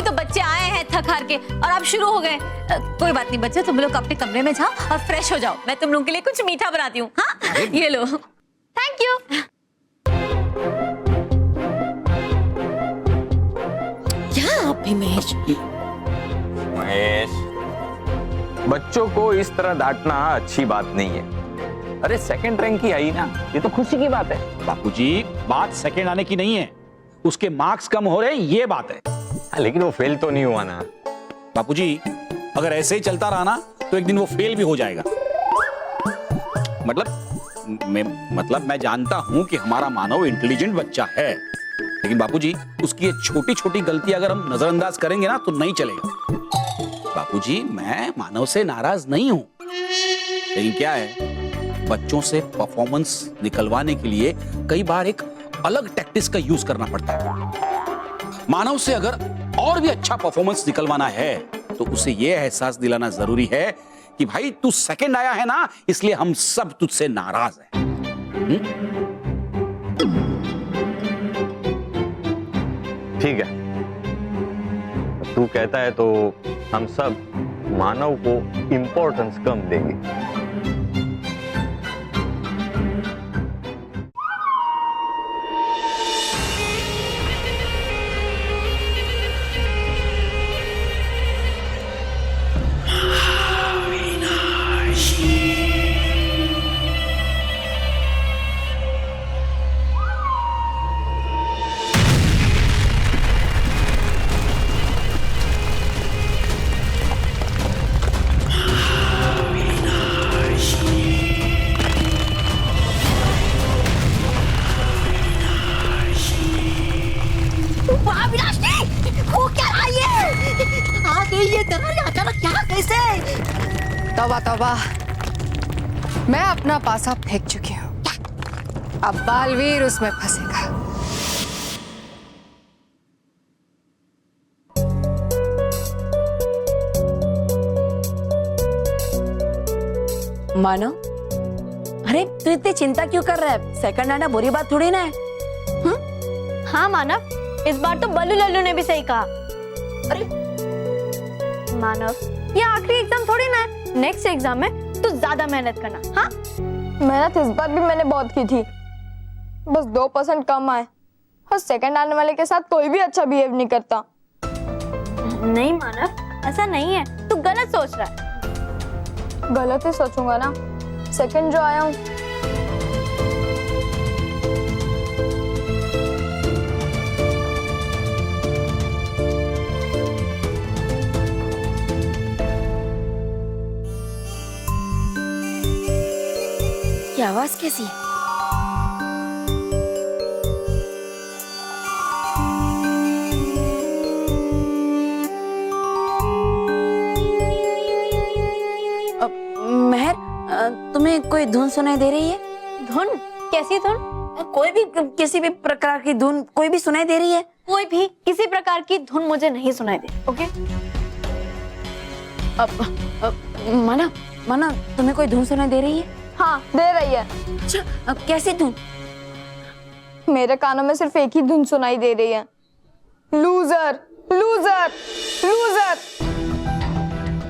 तो बच्चे आए हैं थक हार के और अब शुरू हो गए। कोई बात नहीं बच्चे, तुम लोग अपने कमरे में जाओ और फ्रेश हो जाओ, मैं तुम लोगों के लिए कुछ मीठा बनाती हूँ। हाँ, ये लो। Thank you. आप भी महेश। महेश, बच्चों को इस तरह डांटना अच्छी बात नहीं है। अरे सेकंड रैंक की आई ना, ये तो खुशी की बात है। बापूजी, बात सेकंड आने की नहीं है, उसके मार्क्स कम हो रहे हैं, ये बात है। लेकिन वो फेल तो नहीं हुआ ना। बापूजी, अगर ऐसे ही चलता रहा ना तो एक दिन वो फेल भी हो जाएगा। मतलब मैं जानता हूं कि हमारा मानव इंटेलिजेंट बच्चा है, लेकिन बापूजी उसकी ये छोटी छोटी गलती अगर हम नजरअंदाज करेंगे ना तो नहीं चलेगा। बापूजी, मैं मानव से नाराज नहीं हूं, लेकिन क्या है, बच्चों से परफॉर्मेंस निकलवाने के लिए कई बार एक अलग टैक्टिक्स का यूज करना पड़ता है। मानव से अगर और भी अच्छा परफॉर्मेंस निकलवाना है तो उसे यह एहसास दिलाना जरूरी है कि भाई तू सेकंड आया है ना, इसलिए हम सब तुझसे नाराज हैं। ठीक है, तू कहता है तो हम सब मानव को इंपॉर्टेंस कम देंगे। तौबा तौबा, मैं अपना पासा फेंक चुकी हूँ, अब बालवीर उसमें फंसेगा। मानो, अरे तू इतनी चिंता क्यों कर रहा है? सेकंड आना बुरी बात थोड़ी ना है। हाँ मानव, इस बार तो बल्लू लल्लू ने भी सही कहा। अरे मानव, ये आखिरी एग्जाम थोड़ी ना है, नेक्स्ट एग्जाम में तू ज्यादा मेहनत करना। हाँ, मेहनत इस बार भी मैंने बहुत की थी, बस 2% कम आए, और सेकंड आने वाले के साथ कोई भी अच्छा बिहेव नहीं करता। नहीं मानव, ऐसा नहीं है, तू गलत सोच रहा है। गलत ही सोचूंगा ना, सेकंड जो आया हूँ। ये आवाज कैसी है? मेहर, तुम्हें कोई धुन सुनाई दे रही है? धुन? कैसी धुन? कोई भी, किसी भी प्रकार की धुन कोई भी सुनाई दे रही है? कोई भी किसी प्रकार की धुन मुझे नहीं सुनाई दे। ओके? माना तुम्हें कोई धुन सुनाई दे रही है? हाँ, दे रही है। अच्छा, कैसी धुन? मेरे कानों में सिर्फ एक ही धुन सुनाई दे रही है, लूजर लूजर लूजर।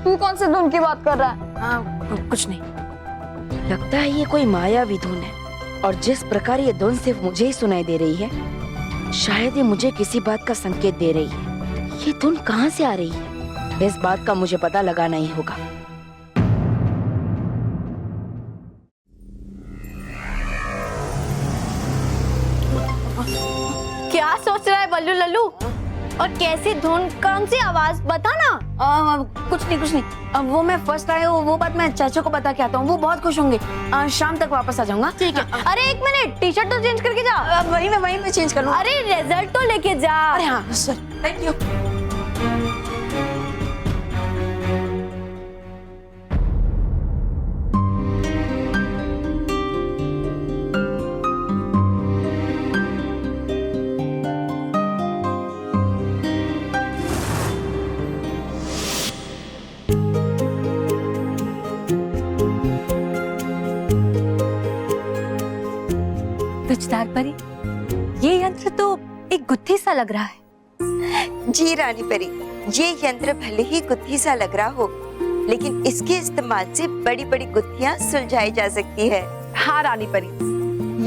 तू कौन सी धुन की बात कर रहा है? कुछ नहीं, लगता है ये कोई मायावी धुन है, और जिस प्रकार ये धुन सिर्फ मुझे ही सुनाई दे रही है, शायद ये मुझे किसी बात का संकेत दे रही है। ये धुन कहाँ से आ रही है? इस बात का मुझे पता लगाना ही होगा। क्या सोच रहा है बल्लू लल्लू? और कैसी धुन, कौन सी आवाज, बता ना। कुछ नहीं। अब वो मैं फर्स्ट आया हूँ, वो बात मैं चाचा को बता के आता हूँ, वो बहुत खुश होंगे। शाम तक वापस आ जाऊंगा। ठीक है। अरे एक मिनट, टी शर्ट तो चेंज करके जा। वही मैं चेंज कर लूँ। अरे रिजल्ट तो लेके जा। अरे हाँ सर, थैंक यू। तुझदार परी, ये यंत्र तो एक गुत्थी सा लग रहा है। जी रानी परी, ये यंत्र भले ही गुत्थी सा लग रहा हो, लेकिन इसके इस्तेमाल से बड़ी बड़ी गुत्थियां सुलझाई जा सकती है। हाँ रानी परी,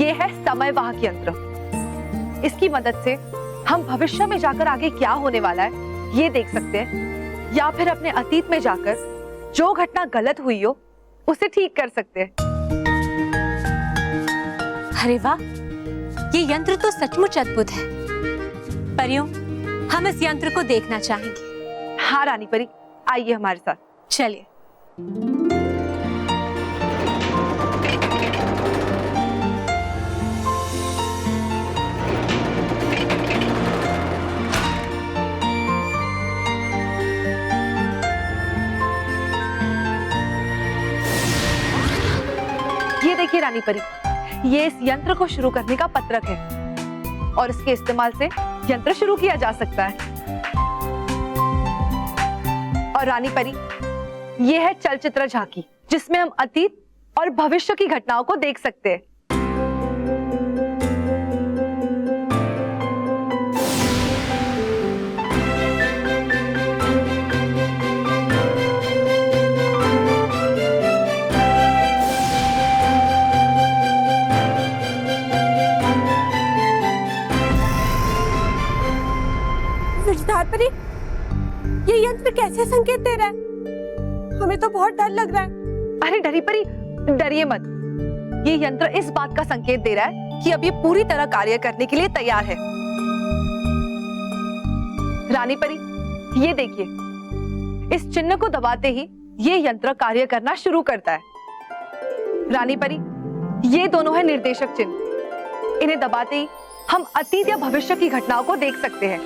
ये है समय वाहक यंत्र। इसकी मदद से हम भविष्य में जाकर आगे क्या होने वाला है ये देख सकते हैं या फिर अपने अतीत में जाकर जो घटना गलत हुई हो उसे ठीक कर सकते हैं। अरे वाह, ये यंत्र तो सचमुच अद्भुत है। परियों, हम इस यंत्र को देखना चाहेंगे। हाँ रानी परी, आइए हमारे साथ। चलिए। ये देखिए रानी परी, ये इस यंत्र को शुरू करने का पत्रक है और इसके इस्तेमाल से यंत्र शुरू किया जा सकता है। और रानी परी, ये है चलचित्र झांकी, जिसमें हम अतीत और भविष्य की घटनाओं को देख सकते हैं। विजदार परी, ये यंत्र कैसे संकेत दे रहा है? हमें तो बहुत डर लग रहा है। अरे डरी परी, डरिए मत। ये यंत्र इस बात का संकेत दे रहा है कि अब ये पूरी तरह कार्य करने के लिए तैयार है। रानी परी, ये देखिए, इस चिन्ह को दबाते ही ये यंत्र कार्य करना शुरू करता है। रानी परी, ये दोनों है निर्देशक चिन्ह। इन्हें दबाते ही हम अतीत या भविष्य की घटनाओं को देख सकते हैं।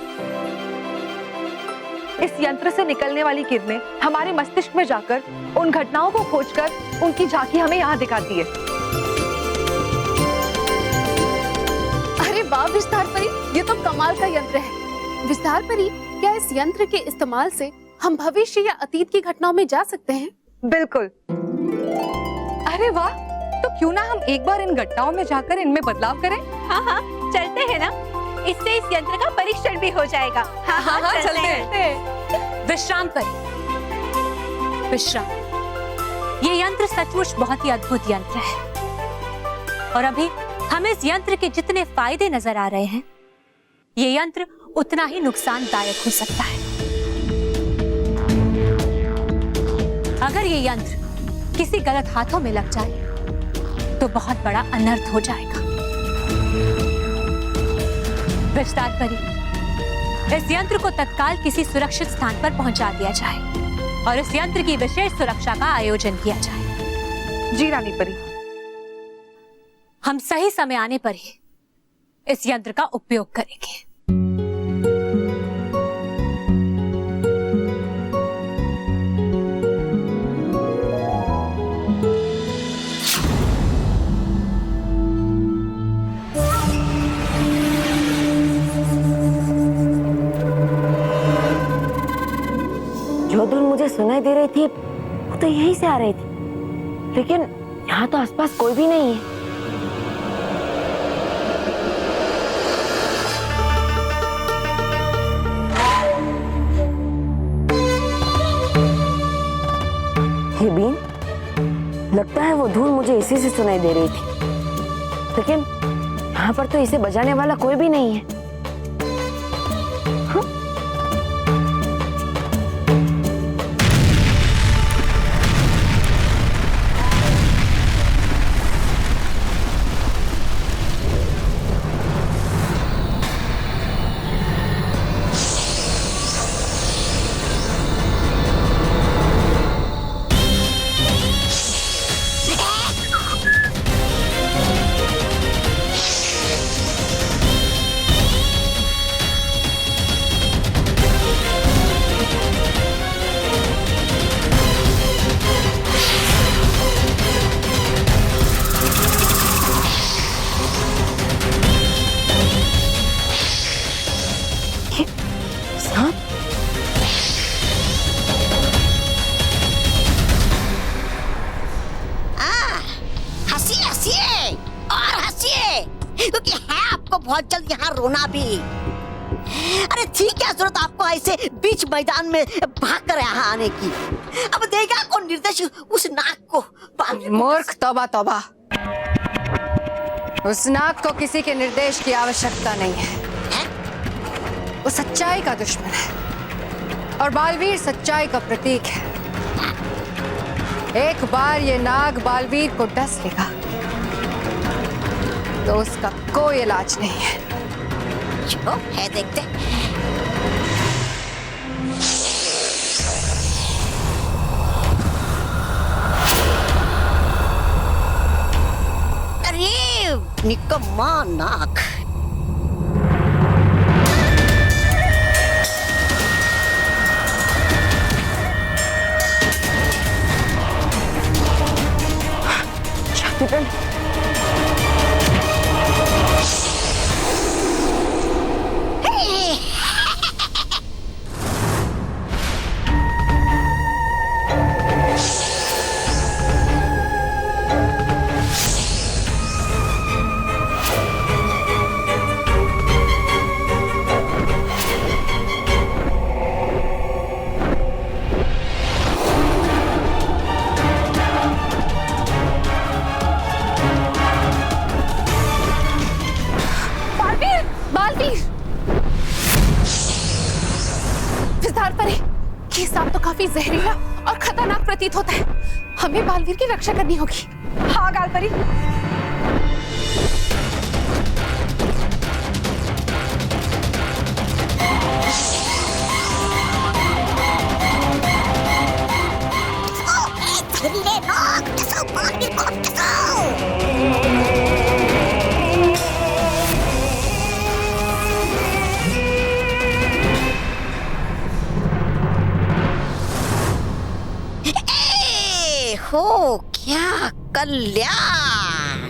इस यंत्र से निकलने वाली किरणें हमारे मस्तिष्क में जाकर उन घटनाओं को खोजकर उनकी झांकी हमें यहाँ दिखाती है। अरे वाह विस्तार परी, ये तो कमाल का यंत्र है। विस्तार परी, क्या इस यंत्र के इस्तेमाल से हम भविष्य या अतीत की घटनाओं में जा सकते हैं? बिल्कुल। अरे वाह, तो क्यों ना हम एक बार इन घटनाओं में जाकर इनमें बदलाव करें? हाँ हाँ, चलते हैं ना। इससे इस यंत्र का परीक्षण भी हो जाएगा। हाँ, चलते हैं। विश्राम करें। विश्राम। ये यंत्र सचमुच बहुत ही अद्भुत यंत्र है और अभी हमें इस यंत्र के जितने फायदे नजर आ रहे हैं, ये यंत्र उतना ही नुकसानदायक हो सकता है। अगर ये यंत्र किसी गलत हाथों में लग जाए तो बहुत बड़ा अनर्थ हो जाएगा। विस्तार परी, इस यंत्र को तत्काल किसी सुरक्षित स्थान पर पहुंचा दिया जाए और इस यंत्र की विशेष सुरक्षा का आयोजन किया जाए। जी रानी परी। हम सही समय आने पर ही इस यंत्र का उपयोग करेंगे। जो धुन मुझे सुनाई दे रही थी वो तो यहीं से आ रही थी, लेकिन यहाँ तो आसपास कोई भी नहीं है। हे बीन, लगता है वो धुन मुझे इसी से सुनाई दे रही थी, लेकिन यहाँ पर तो इसे बजाने वाला कोई भी नहीं है। क्योंकि है आपको बहुत जल्द यहाँ रोना भी। अरे ठीक है, जरूरत आपको ऐसे बीच मैदान में भाग कर यहाँ आने की। अब देगा कौन निर्देश उस नाक को? मूर्ख, तौबा तौबा। उस नाक को किसी के निर्देश की आवश्यकता नहीं है। वो सच्चाई का दुश्मन है। और बालवीर सच्चाई का प्रतीक है। एक बार ये नाग बालवीर को डस लेगा तो उसका कोई इलाज नहीं है। चलो है देखते। अरे निकम्मा नाग। ये सांप तो काफी जहरीला और खतरनाक प्रतीत होता है। हमें बालवीर की रक्षा करनी होगी। हाँ गालपरी। हो क्या कल्याण।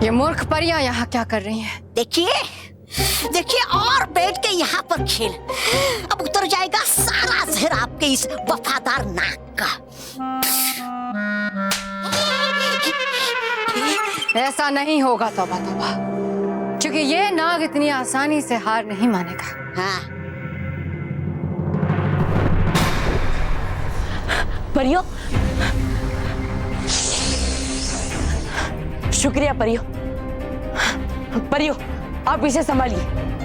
ये मूर्ख परियां यहाँ क्या कर रही हैं? देखिए देखिए और बैठ के यहाँ पर खेल। अब उतर जाएगा सारा जहर आपके इस वफादार नाग का। ऐसा नहीं होगा तौबा तौबा, क्योंकि ये नाग इतनी आसानी से हार नहीं मानेगा। हाँ। परियो, शुक्रिया परियो। परियो, आप इसे संभालिए,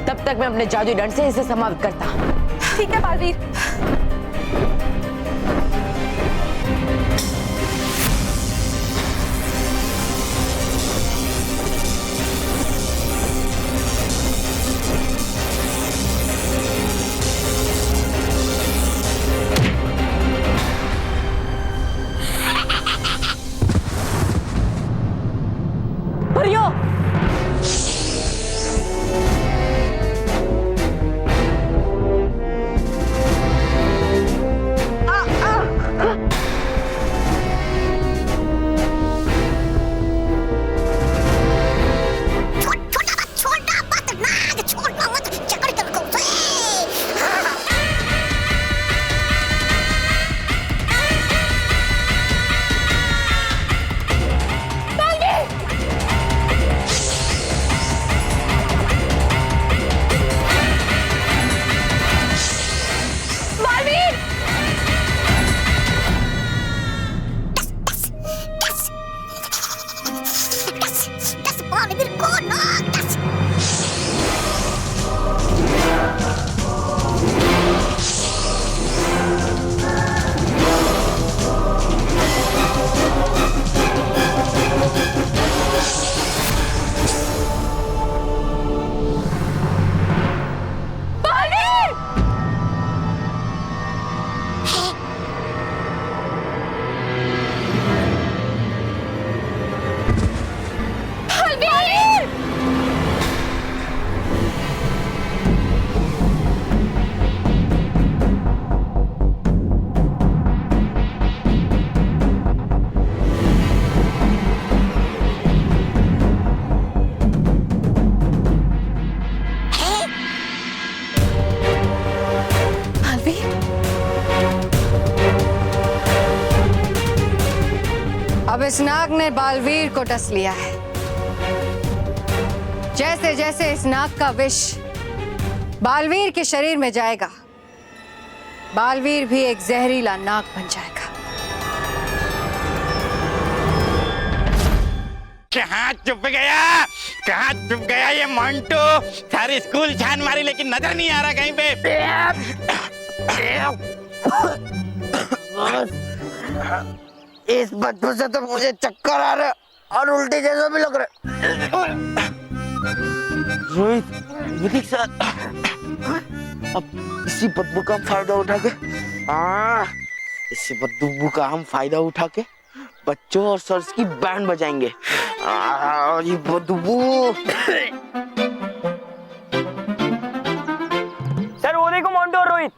तब तक मैं अपने जादुई दंड से इसे समाप्त करता हूँ। ठीक है बालवीर। अब इस नाग ने बालवीर को डस लिया है। जैसे जैसे इस नाग का विष बालवीर के शरीर में जाएगा, बालवीर भी एक जहरीला नाग बन जाएगा। कहाँ छुप गया, कहाँ छुप गया ये मंटू? सारी स्कूल छान मारी लेकिन नजर नहीं आ रहा कहीं पे। इस बदबू से तो मुझे चक्कर आ रहा और उल्टी जैसा भी लग रहा। रोहित सर, अब इसी बदबू का हम फायदा उठा के इसी बदबू का हम फायदा उठा के बच्चों और सर्स की बैंड बजाएंगे। ये बदबू सर वो देखो मोंटू और रोहित।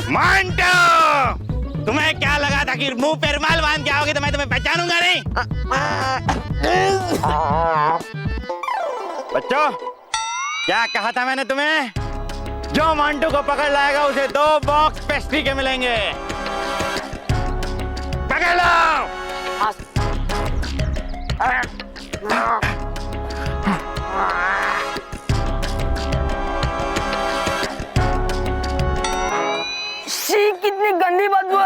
मंटू, तुम्हें क्या लगा था कि मुंह पे रुमाल बांध के आओगे तो मैं तुम्हें पहचानूंगा नहीं? बच्चों, क्या कहा था मैंने तुम्हें? जो मंटू को पकड़ लाएगा उसे 2 बॉक्स पेस्ट्री के मिलेंगे। पकड़ लो। कितनी गंदी बदबू है।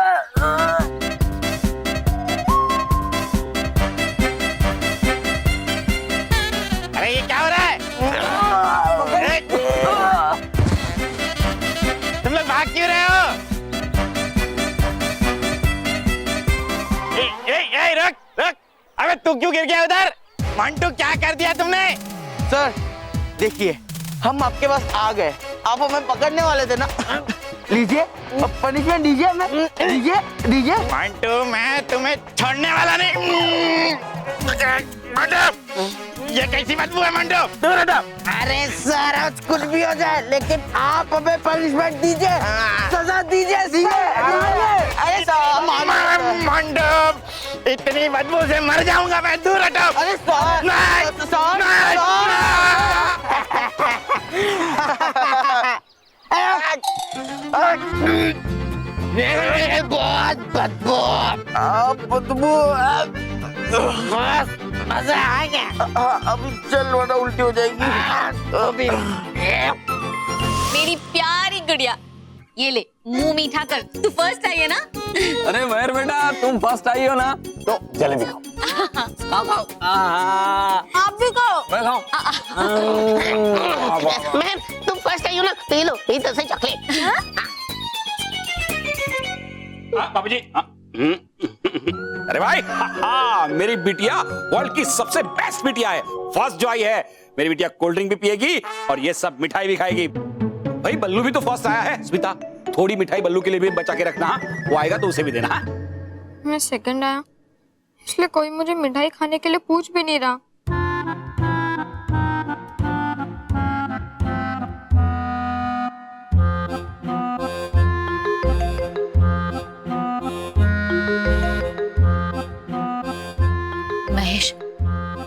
अरे ये क्या हो रहा है? तुम लोग भाग क्यों रहे हो? रुक रुक, अबे तू क्यों गिर गया उधर? मंटू क्या कर दिया तुमने? सर देखिए, हम आपके पास आ गए, आप हमें पकड़ने वाले थे ना। लीजिए पनिशमेंट दीजिए हमें, दीजिए। मंटू मैं तुम्हें छोड़ने वाला नहीं। मंटू, ये कैसी बदबू है मंटू? दूर हटो। अरे सर आज कुछ भी हो जाए लेकिन आप हमें पनिशमेंट दीजिए, सजा दीजिए। अरे मंटू, इतनी बदबू से मर जाऊंगा मैं, दूर हटो। अरे बहुत बदबू, बदबू मजा आ गया। अभी चल वरना उल्टी हो जाएगी। अभी मेरी प्यारी गुड़िया, ये ले मुंह मीठा कर। तू फर्स्ट आई है ना? अरे महेर बेटा, तुम फर्स्ट आई हो ना, तो जलेबी खाओ। खाओ। आप भी खाओ। मैं खाऊं। मैम तुम फर्स्ट आई हो ना, तो ये लो, ये तो सही चॉकलेट। बाबूजी। अरे भाई, मेरी बिटिया वर्ल्ड की सबसे बेस्ट बिटिया है। फर्स्ट जो आई है मेरी बिटिया कोल्ड ड्रिंक भी पिएगी और ये सब मिठाई भी खाएगी। भाई बल्लू भी तो फर्स्ट आया है। स्मिता, थोड़ी मिठाई बल्लू के लिए भी बचा के रखना। वो आएगा तो उसे भी देना। मैं सेकंड आया, इसलिए कोई मुझे मिठाई खाने के लिए पूछ भी नहीं रहा। महेश,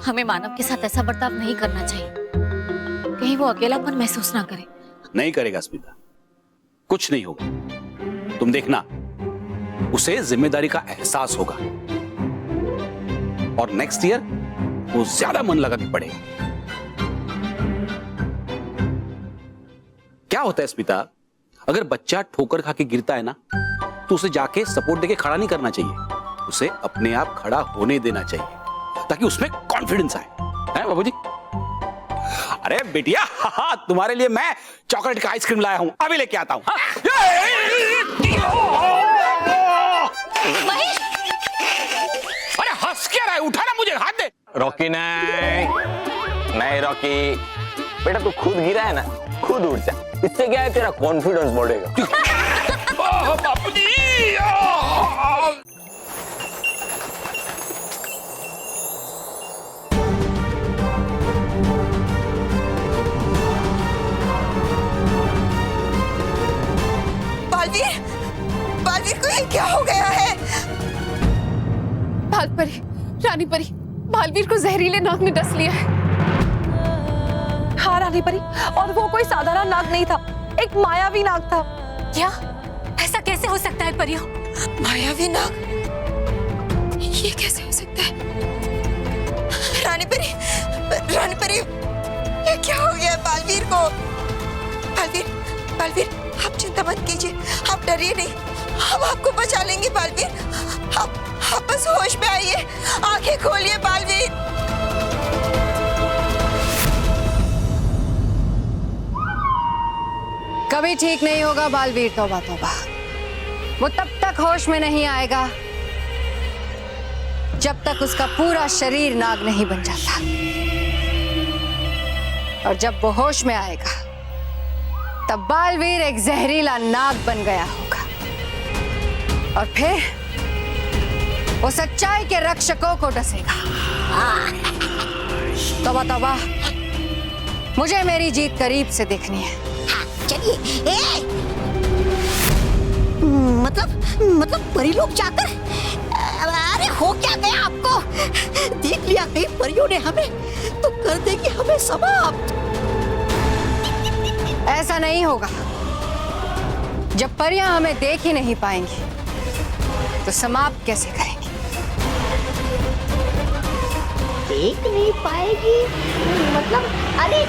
हमें मानव के साथ ऐसा बर्ताव नहीं करना चाहिए, कहीं वो अकेलापन महसूस ना करे। नहीं करेगा स्मिता, कुछ नहीं होगा। तुम देखना, उसे जिम्मेदारी का एहसास होगा और नेक्स्ट ईयर वो ज्यादा मन लगा के पढ़ेगा। क्या होता है स्मिता, अगर बच्चा ठोकर खा के गिरता है ना, तो उसे जाके सपोर्ट देके खड़ा नहीं करना चाहिए, उसे अपने आप खड़ा होने देना चाहिए ताकि उसमें कॉन्फिडेंस आए। हैं बाबूजी? अरे बेटिया, तुम्हारे लिए मैं चॉकलेट का आइसक्रीम लाया हूं, अभी लेके आता हूं। अरे हंस क्या रहा है? उठा ना, मुझे हाथ दे। रॉकी नहीं रॉकी बेटा, तू खुद गिरा है ना, खुद उठ जा। इससे क्या है, तेरा कॉन्फिडेंस बढ़ेगा। बापूजी, बालवीर को ये क्या हो गया है? बालपरी, रानी परी, बालवीर को जहरीले नाग ने डस लिया है। हाँ रानी परी, और वो कोई साधारण नाग नहीं था, एक मायावी नाग था। क्या? ऐसा कैसे हो सकता है परियों? मायावी नाग? ये कैसे हो सकता है? रानी परी, ये क्या हो गया बालवीर को? बालवीर, आप चिंता मत कीजिए, आप डरिए नहीं, हम आपको बचा लेंगे बालवीर। भी ठीक नहीं होगा बालवीर, तौबा तौबा। वो तब तक होश में नहीं आएगा जब तक उसका पूरा शरीर नाग नहीं बन जाता। और जब वो होश में आएगा तब बालवीर एक जहरीला नाग बन गया होगा। और फिर वो सच्चाई के रक्षकों को डसेगा। तौबा तौबा, मुझे मेरी जीत करीब से देखनी है। चलिए। मतलब परी लोग जाकर, अरे हो क्या गया आपको? देख लिया कहीं परियों ने हमें, तो कर देगी हमें समाप्त। ऐसा नहीं होगा। जब परियां हमें देख ही नहीं पाएंगी तो समाप्त कैसे करेंगी? देख नहीं पाएगी मतलब? अरे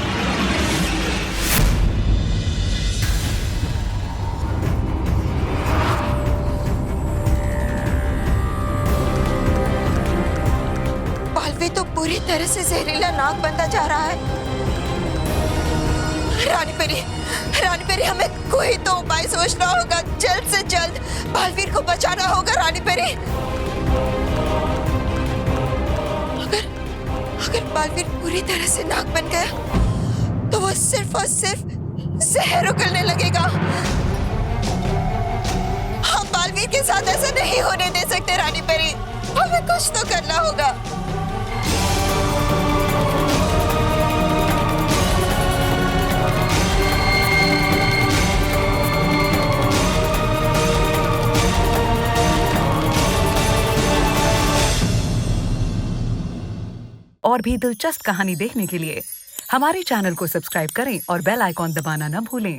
बालवीर तो पूरी तरह से जहरीला नाग बनता जा रहा है। रानी परी, हमें कोई तो उपाय सोचना होगा। जल्द से जल्द बालवीर को बचाना होगा। रानी परी, अगर बालवीर पूरी तरह से नाग बन गया तो वो सिर्फ और सिर्फ जहर उगलने लगेगा। हम बालवीर के साथ ऐसा नहीं होने दे सकते। रानी परी, हमें कुछ तो करना होगा। और भी दिलचस्प कहानी देखने के लिए हमारे चैनल को सब्सक्राइब करें और बेल आइकॉन दबाना न भूलें।